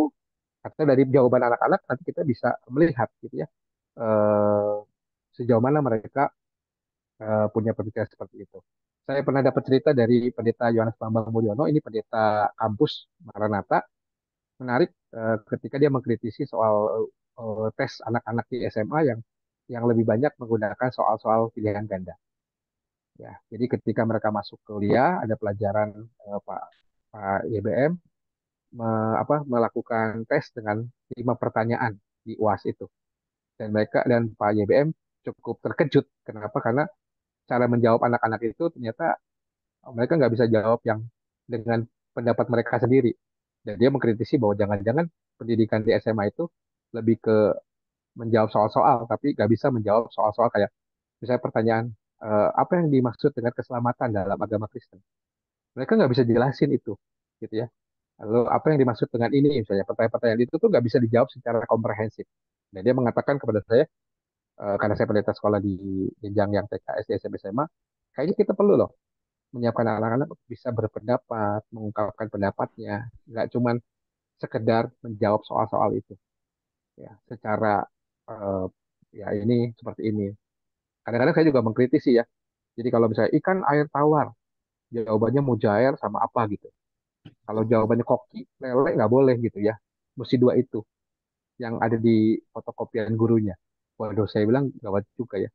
atau dari jawaban anak-anak nanti kita bisa melihat gitu ya, eh, sejauh mana mereka punya pemikiran seperti itu. Saya pernah dapat cerita dari pendeta Yohanes Bambang Mulyono, ini pendeta kampus Maranatha, menarik ketika dia mengkritisi soal tes anak-anak di SMA yang lebih banyak menggunakan soal-soal pilihan ganda. Ya, jadi ketika mereka masuk kuliah ada pelajaran Pak Pak YBM melakukan tes dengan 5 pertanyaan di UAS itu dan Pak YBM cukup terkejut. Kenapa? Karena cara menjawab anak-anak itu ternyata mereka nggak bisa jawab yang dengan pendapat mereka sendiri. Dan dia mengkritisi bahwa jangan-jangan pendidikan di SMA itu lebih ke menjawab soal-soal, tapi nggak bisa menjawab soal-soal kayak misalnya pertanyaan apa yang dimaksud dengan keselamatan dalam agama Kristen. Mereka nggak bisa jelasin itu, gitu ya. Lalu apa yang dimaksud dengan ini, misalnya pertanyaan-pertanyaan itu tuh nggak bisa dijawab secara komprehensif. Dan dia mengatakan kepada saya, karena saya pendidikan sekolah di jenjang yang TK, SD, SMP, SMA, kayaknya kita perlu loh menyiapkan anak-anak untuk bisa berpendapat, mengungkapkan pendapatnya, nggak cuman sekedar menjawab soal-soal itu, ya, secara eh, ya ini seperti ini. Kadang-kadang saya juga mengkritisi ya. Jadi kalau misalnya ikan air tawar, jawabannya mujair sama apa gitu. Kalau jawabannya koki, lele nggak boleh gitu ya. Mesti dua itu yang ada di fotokopian gurunya. Waduh, saya bilang gawat juga ya.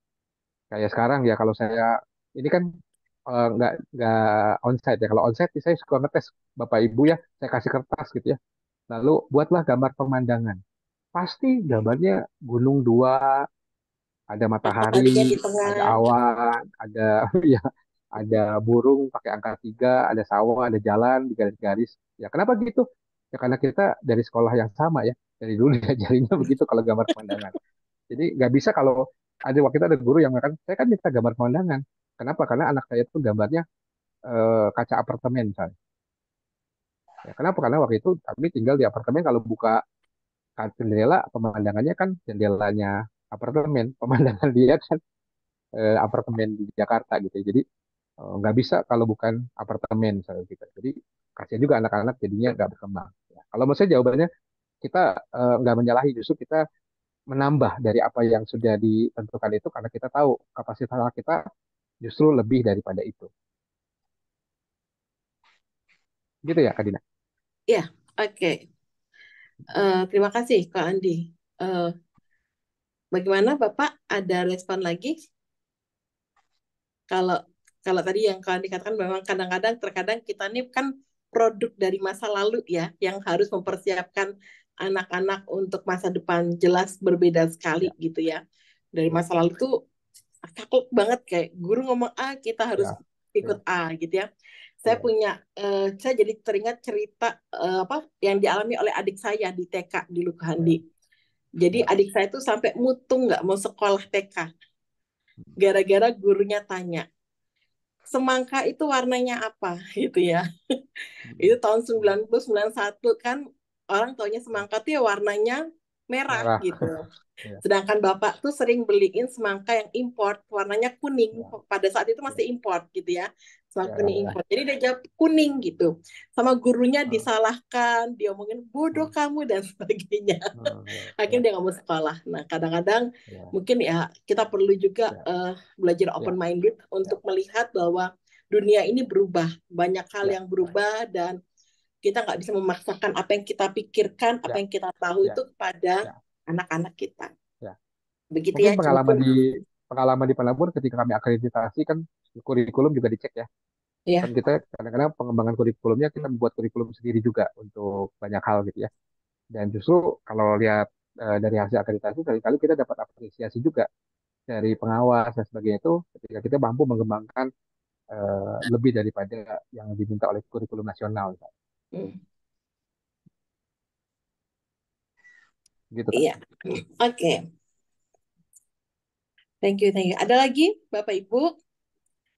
Kayak sekarang ya kalau saya ini kan nggak onsite ya. Kalau onsite saya suka ngetes Bapak Ibu ya, saya kasih kertas gitu ya. Lalu buatlah gambar pemandangan. Pasti gambarnya gunung dua, ada Mataharinya di matahari, ada tengah. awan, ada ya, ada burung pakai angka 3, ada sawah, ada jalan di garis-garis. Ya kenapa gitu? Ya karena kita dari sekolah yang sama ya, dari dulu diajarinnya begitu kalau gambar pemandangan. Jadi nggak bisa kalau ada waktu itu ada guru yang mengatakan, saya kan minta gambar pemandangan. Kenapa? Karena anak saya itu gambarnya kaca apartemen misalnya. Ya, kenapa? Karena waktu itu kami tinggal di apartemen, kalau buka jendela pemandangannya kan jendelanya apartemen, pemandangan dia kan apartemen di Jakarta gitu. Jadi nggak bisa kalau bukan apartemen misalnya gitu. Jadi kasihan juga anak-anak jadinya nggak berkembang. Ya, kalau menurut saya jawabannya kita nggak menyalahi, justru kita menambah dari apa yang sudah ditentukan itu karena kita tahu kapasitas anak kita justru lebih daripada itu. Gitu ya, Kak Dina? Ya, oke. Terima kasih, Kak Andi. Eh, Bagaimana Bapak? Ada respon lagi? Kalau kalau tadi yang kalian dikatakan memang kadang-kadang terkadang kita ini kan produk dari masa lalu ya, yang harus mempersiapkan anak-anak untuk masa depan jelas berbeda sekali Ya, gitu ya. Dari ya, masa lalu tuh takut banget kayak guru ngomong A kita harus ya, ikut ya, A gitu ya. Saya ya, punya saya jadi teringat cerita apa yang dialami oleh adik saya di TK di Lukahandi. ya, Jadi ya, adik saya tuh sampai mutung nggak mau sekolah TK gara-gara gurunya tanya semangka itu warnanya apa gitu ya. Itu tahun ya, 1991 kan orang taunya semangka tuh ya warnanya merah merah, gitu. ya, Sedangkan Bapak tuh sering beliin semangka yang import, warnanya kuning. ya, Pada saat itu ya, masih import gitu ya. Semangka ya, kuning ya, import. Jadi dia jawab kuning gitu. Sama gurunya ya, disalahkan, dia omongin bodoh kamu dan sebagainya. ya, Akhirnya dia nggak mau sekolah. Nah, kadang-kadang ya, mungkin ya kita perlu juga ya, belajar ya, open minded ya, untuk melihat bahwa dunia ini berubah, banyak hal ya, yang berubah dan kita nggak bisa memaksakan apa yang kita pikirkan, apa ya, yang kita tahu ya, itu kepada ya, anak-anak kita. ya. Begitu Mungkin ya, mungkin pengalaman di Penabur ketika kami akreditasi kan kurikulum juga dicek ya. Kan ya. kita kadang-kadang pengembangan kurikulumnya kita membuat kurikulum sendiri juga untuk banyak hal gitu ya. Dan justru kalau lihat dari hasil akreditasi kali-kali kita dapat apresiasi juga dari pengawas dan sebagainya itu ketika kita mampu mengembangkan lebih daripada yang diminta oleh kurikulum nasional. Hmm, Gitu kan. iya. Oke. Thank you, thank you. Ada lagi, Bapak Ibu?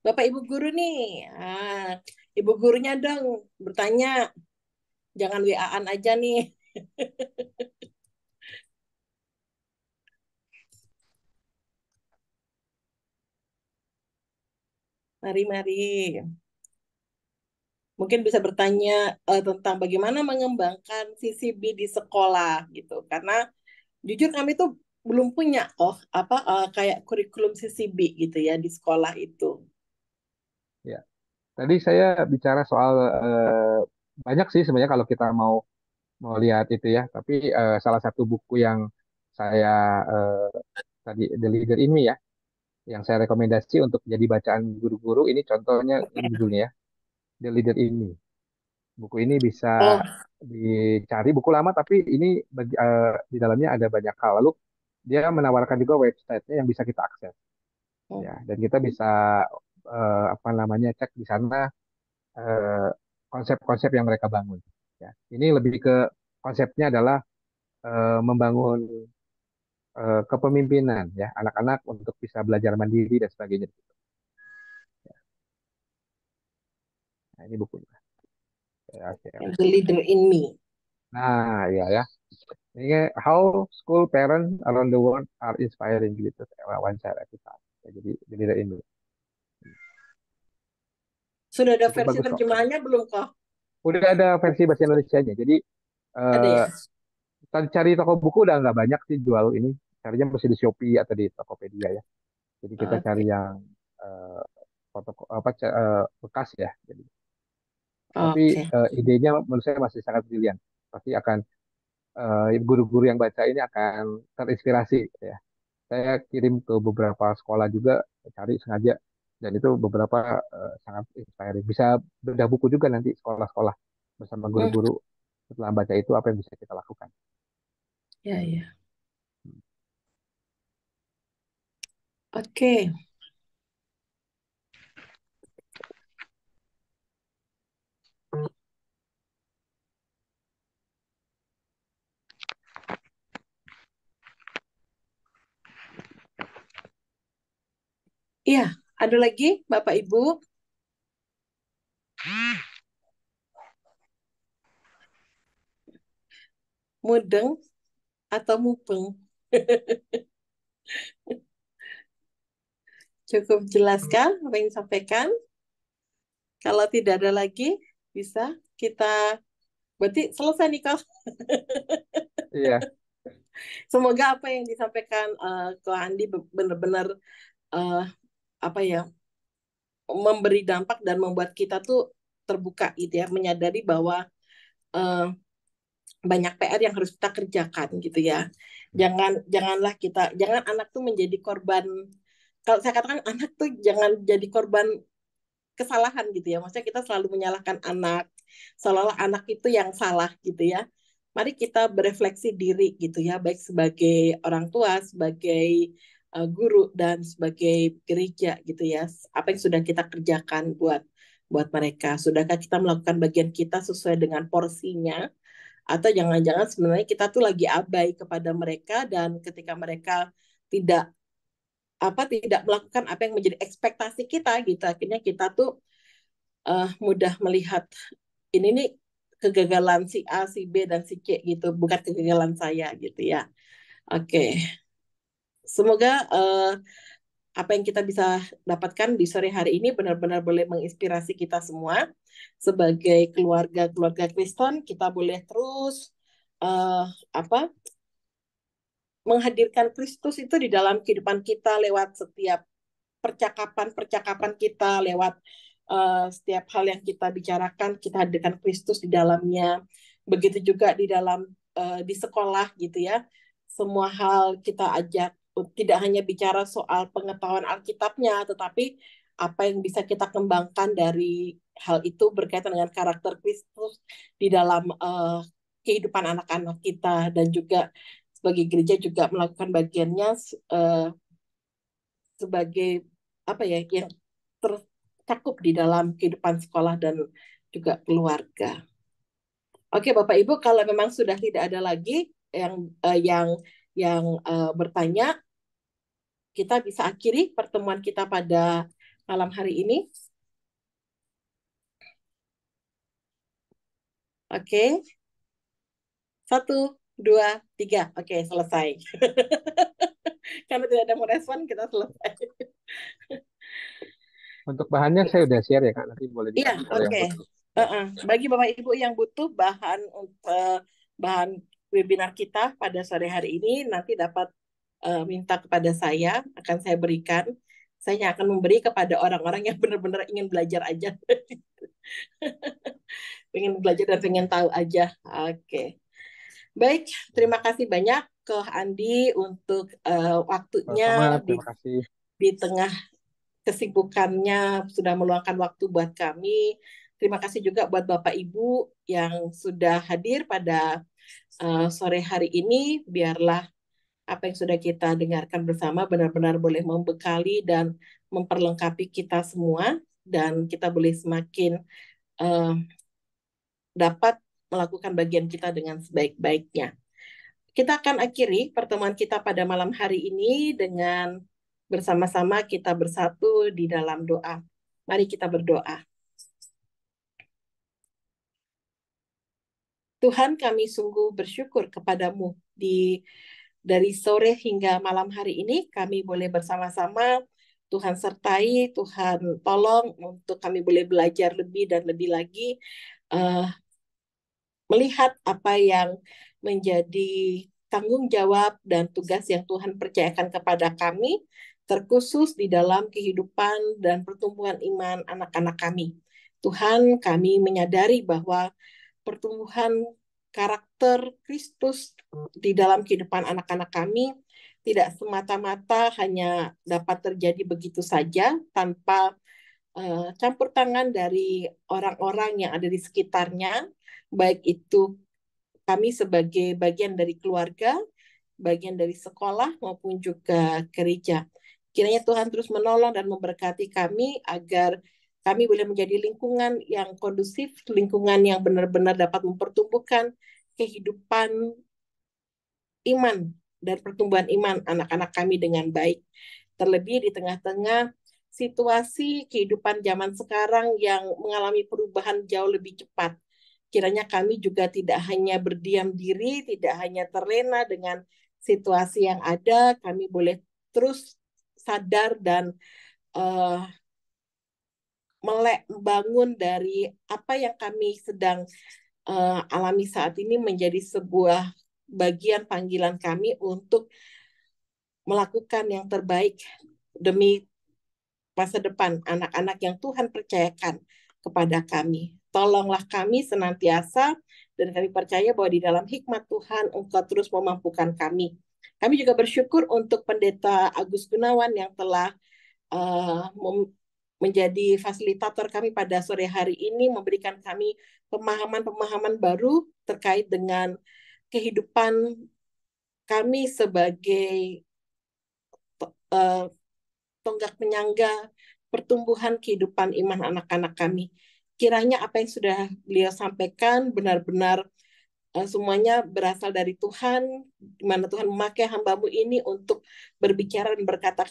Bapak Ibu guru nih. Ibu gurunya dong bertanya. Jangan WA-an aja nih. Mari, mari. Mungkin bisa bertanya tentang bagaimana mengembangkan CCB di sekolah gitu. Karena jujur kami tuh belum punya apa kayak kurikulum CCB gitu ya di sekolah itu. Ya. Tadi saya bicara soal banyak sih sebenarnya kalau kita mau mau lihat itu ya. Tapi salah satu buku yang saya tadi The Leader in Me ya, yang saya rekomendasi untuk jadi bacaan guru-guru ini contohnya ini judulnya ya, The Leader in Me. Buku ini bisa Oh, dicari buku lama tapi ini di dalamnya ada banyak hal. Lalu dia menawarkan juga websitenya yang bisa kita akses oh, ya, dan kita bisa apa namanya cek di sana eh, konsep-konsep yang mereka bangun. Ya. Ini lebih ke konsepnya adalah membangun kepemimpinan ya anak-anak untuk bisa belajar mandiri dan sebagainya. Nah, ini bukunya. Ya, share. The Leader in Me. Nah, ya ya. Ini how school parents around the world are inspiring gitu wawancara kita. Ya, jadi ini Sudah ada cukup versi bagus kok. terjemahannya belum kok? Udah ada versi bahasa Indonesianya. Jadi Ada eh, ya? cari toko buku udah nggak banyak sih jual ini. Carinya mesti di Shopee atau di Tokopedia ya. Jadi kita cari Oke. yang eh, foto bekas ya. Jadi, tapi Oke. idenya menurut saya masih sangat brilian. Pasti akan guru-guru yang baca ini akan terinspirasi ya. Saya kirim ke beberapa sekolah juga, cari sengaja, dan itu beberapa sangat inspiring. Bisa bedah buku juga nanti sekolah-sekolah bersama Hmm, guru-guru setelah baca itu apa yang bisa kita lakukan. ya, ya. Oke. Iya, ada lagi Bapak Ibu? Mudeng atau mupeng? Cukup jelaskan apa yang disampaikan? Kalau tidak ada lagi, bisa kita berarti selesai nih kok. Iya, Semoga apa yang disampaikan ke Andi benar-benar eh, apa ya memberi dampak dan membuat kita tuh terbuka gitu ya, menyadari bahwa eh, banyak PR yang harus kita kerjakan gitu ya. Jangan anak tuh menjadi korban. Kalau saya katakan anak tuh jangan jadi korban kesalahan gitu ya. Maksudnya kita selalu menyalahkan anak, seolah-olah anak itu yang salah gitu ya. Mari kita berefleksi diri gitu ya, baik sebagai orang tua, sebagai guru dan sebagai gereja gitu ya. Apa yang sudah kita kerjakan buat buat mereka? Sudahkah kita melakukan bagian kita sesuai dengan porsinya? Atau jangan-jangan sebenarnya kita tuh lagi abai kepada mereka dan ketika mereka tidak tidak melakukan apa yang menjadi ekspektasi kita gitu akhirnya kita tuh mudah melihat ini nih kegagalan si A, si B dan si C gitu bukan kegagalan saya gitu ya. Oke, semoga apa yang kita bisa dapatkan di sore hari ini benar-benar boleh menginspirasi kita semua sebagai keluarga Kristen. Kita boleh terus uh, apa menghadirkan Kristus itu di dalam kehidupan kita lewat setiap percakapan-percakapan kita, lewat setiap hal yang kita bicarakan, kita hadirkan Kristus di dalamnya. Begitu juga di dalam di sekolah gitu ya. Semua hal kita ajak tidak hanya bicara soal pengetahuan Alkitabnya, tetapi apa yang bisa kita kembangkan dari hal itu berkaitan dengan karakter Kristus di dalam kehidupan anak-anak kita dan juga sebagai gereja juga melakukan bagiannya sebagai apa ya yang tercakup di dalam kehidupan sekolah dan juga keluarga. Oke, Bapak Ibu, kalau memang sudah tidak ada lagi yang bertanya, kita bisa akhiri pertemuan kita pada malam hari ini. Oke, 1, 2, 3, oke selesai. Karena tidak ada mau respon, kita selesai. untuk bahannya saya udah share ya Kak, nanti boleh Iya, dibantu kalau yang oke. butuh. Ya. Bagi Bapak Ibu yang butuh bahan webinar kita pada sore hari ini, nanti dapat minta kepada saya, akan saya berikan. Saya akan memberi kepada orang-orang yang benar-benar ingin belajar aja. Ingin belajar dan ingin tahu aja. Oke. Baik, terima kasih banyak ke Andi untuk Sama-sama, waktunya terima kasih. di tengah kesibukannya sudah meluangkan waktu buat kami. Terima kasih juga buat Bapak Ibu yang sudah hadir pada sore hari ini. Biarlah apa yang sudah kita dengarkan bersama benar-benar boleh membekali dan memperlengkapi kita semua dan kita boleh semakin dapat melakukan bagian kita dengan sebaik-baiknya. Kita akan akhiri pertemuan kita pada malam hari ini dengan bersama-sama kita bersatu di dalam doa. Mari kita berdoa. Tuhan, kami sungguh bersyukur kepadamu dari sore hingga malam hari ini kami boleh bersama-sama. Tuhan sertai, Tuhan tolong untuk kami boleh belajar lebih dan lebih lagi uh, melihat apa yang menjadi tanggung jawab dan tugas yang Tuhan percayakan kepada kami, terkhusus di dalam kehidupan dan pertumbuhan iman anak-anak kami. Tuhan, kami menyadari bahwa pertumbuhan karakter Kristus di dalam kehidupan anak-anak kami tidak semata-mata hanya dapat terjadi begitu saja tanpa campur tangan dari orang-orang yang ada di sekitarnya, baik itu kami sebagai bagian dari keluarga, bagian dari sekolah maupun juga gereja. Kiranya Tuhan terus menolong dan memberkati kami agar kami boleh menjadi lingkungan yang kondusif, lingkungan yang benar-benar dapat mempertumbuhkan kehidupan iman dan pertumbuhan iman anak-anak kami dengan baik. Terlebih di tengah-tengah situasi kehidupan zaman sekarang yang mengalami perubahan jauh lebih cepat. Kiranya kami juga tidak hanya berdiam diri, tidak hanya terlena dengan situasi yang ada, kami boleh terus sadar dan uh, melek membangun dari apa yang kami sedang alami saat ini menjadi sebuah bagian panggilan kami untuk melakukan yang terbaik demi masa depan anak-anak yang Tuhan percayakan kepada kami. Tolonglah kami senantiasa dan kami percaya bahwa di dalam hikmat Tuhan Engkau terus memampukan kami. Kami juga bersyukur untuk Pendeta Agus Gunawan yang telah menjadi fasilitator kami pada sore hari ini, memberikan kami pemahaman-pemahaman baru terkait dengan kehidupan kami sebagai tonggak penyangga pertumbuhan kehidupan iman anak-anak kami. Kiranya apa yang sudah beliau sampaikan benar-benar semuanya berasal dari Tuhan, di mana Tuhan memakai hamba-Mu ini untuk berbicara dan berkata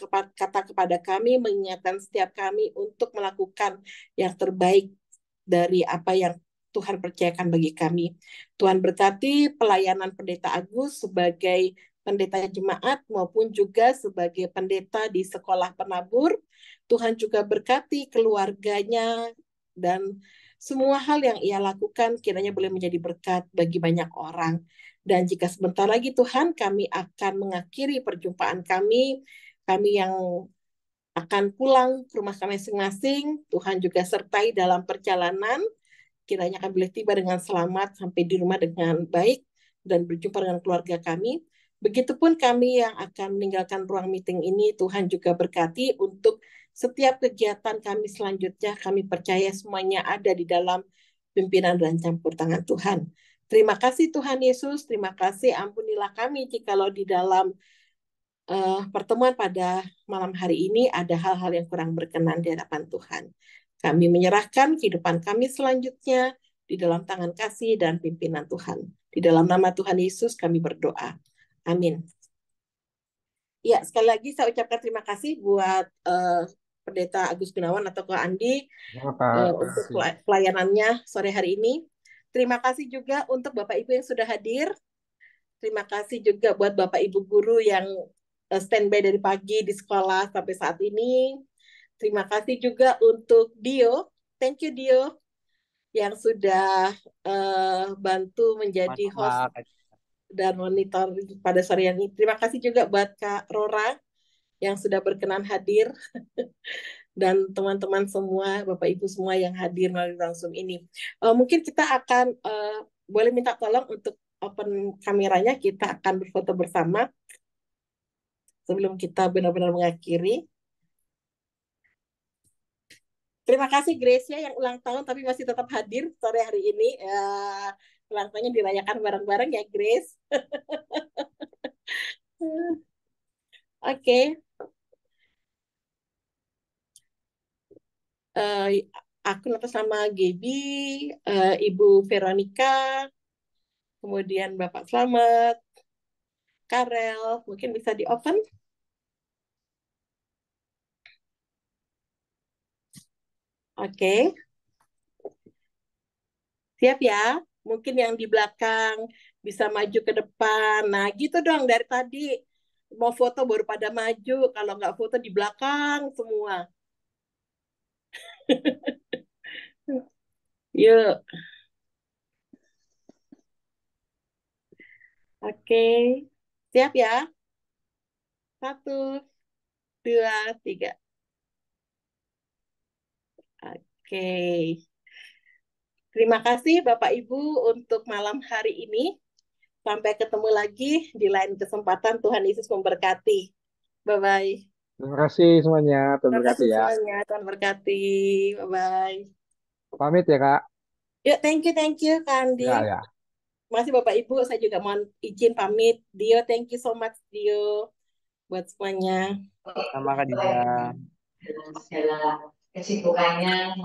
kepada kami, mengingatkan setiap kami untuk melakukan yang terbaik dari apa yang Tuhan percayakan bagi kami. Tuhan berkati pelayanan Pendeta Agus sebagai pendeta jemaat maupun juga sebagai pendeta di sekolah penabur. Tuhan juga berkati keluarganya dan semua hal yang ia lakukan kiranya boleh menjadi berkat bagi banyak orang. Dan jika sebentar lagi Tuhan kami akan mengakhiri perjumpaan kami yang akan pulang ke rumah kami masing-masing, Tuhan juga sertai dalam perjalanan, kiranya akan boleh tiba dengan selamat sampai di rumah dengan baik dan berjumpa dengan keluarga kami. Begitupun kami yang akan meninggalkan ruang meeting ini, Tuhan juga berkati untuk setiap kegiatan kami selanjutnya, kami percaya semuanya ada di dalam pimpinan dan campur tangan Tuhan. Terima kasih Tuhan Yesus, terima kasih, ampunilah kami jikalau di dalam pertemuan pada malam hari ini ada hal-hal yang kurang berkenan di hadapan Tuhan. Kami menyerahkan kehidupan kami selanjutnya di dalam tangan kasih dan pimpinan Tuhan. Di dalam nama Tuhan Yesus kami berdoa. Amin. Ya, sekali lagi saya ucapkan terima kasih buat Pendeta Agus Gunawan atau Kak Andi untuk pelayanannya sore hari ini. Terima kasih juga untuk Bapak Ibu yang sudah hadir. Terima kasih juga buat Bapak Ibu guru yang standby dari pagi di sekolah sampai saat ini. Terima kasih juga untuk Dio. Thank you Dio yang sudah bantu menjadi host dan monitor pada sore ini. Terima kasih juga buat Kak Rora yang sudah berkenan hadir dan teman-teman semua, Bapak Ibu semua yang hadir melalui langsung ini. Mungkin kita akan boleh minta tolong untuk open kameranya, kita akan berfoto bersama sebelum kita benar-benar mengakhiri. Terima kasih Gracia yang ulang tahun tapi masih tetap hadir sore hari ini. Ulang tahunnya dirayakan bareng-bareng ya Grace. Oke. Aku atas nama Gaby, Ibu Veronica, kemudian Bapak Slamet, Karel, mungkin bisa di-open. Oke, siap ya? Mungkin yang di belakang bisa maju ke depan. Nah, gitu dong dari tadi. Mau foto baru pada maju, kalau nggak foto di belakang semua. Yuk, oke. Siap ya? 1, 2, 3. Oke. Terima kasih Bapak Ibu untuk malam hari ini. Sampai ketemu lagi di lain kesempatan. Tuhan Yesus memberkati. Bye-bye. Terima kasih semuanya. Tuhan Terima berkati kasih ya. semuanya. Tuhan berkati. Bye-bye. Pamit ya, Kak. Yuk, thank you, Kak Andi. Ya, ya. Masih Bapak Ibu, saya juga mohon izin pamit. Dio, thank you so much, Dio, buat semuanya. Sama Kak Dinda. Dengan segala kesibukannya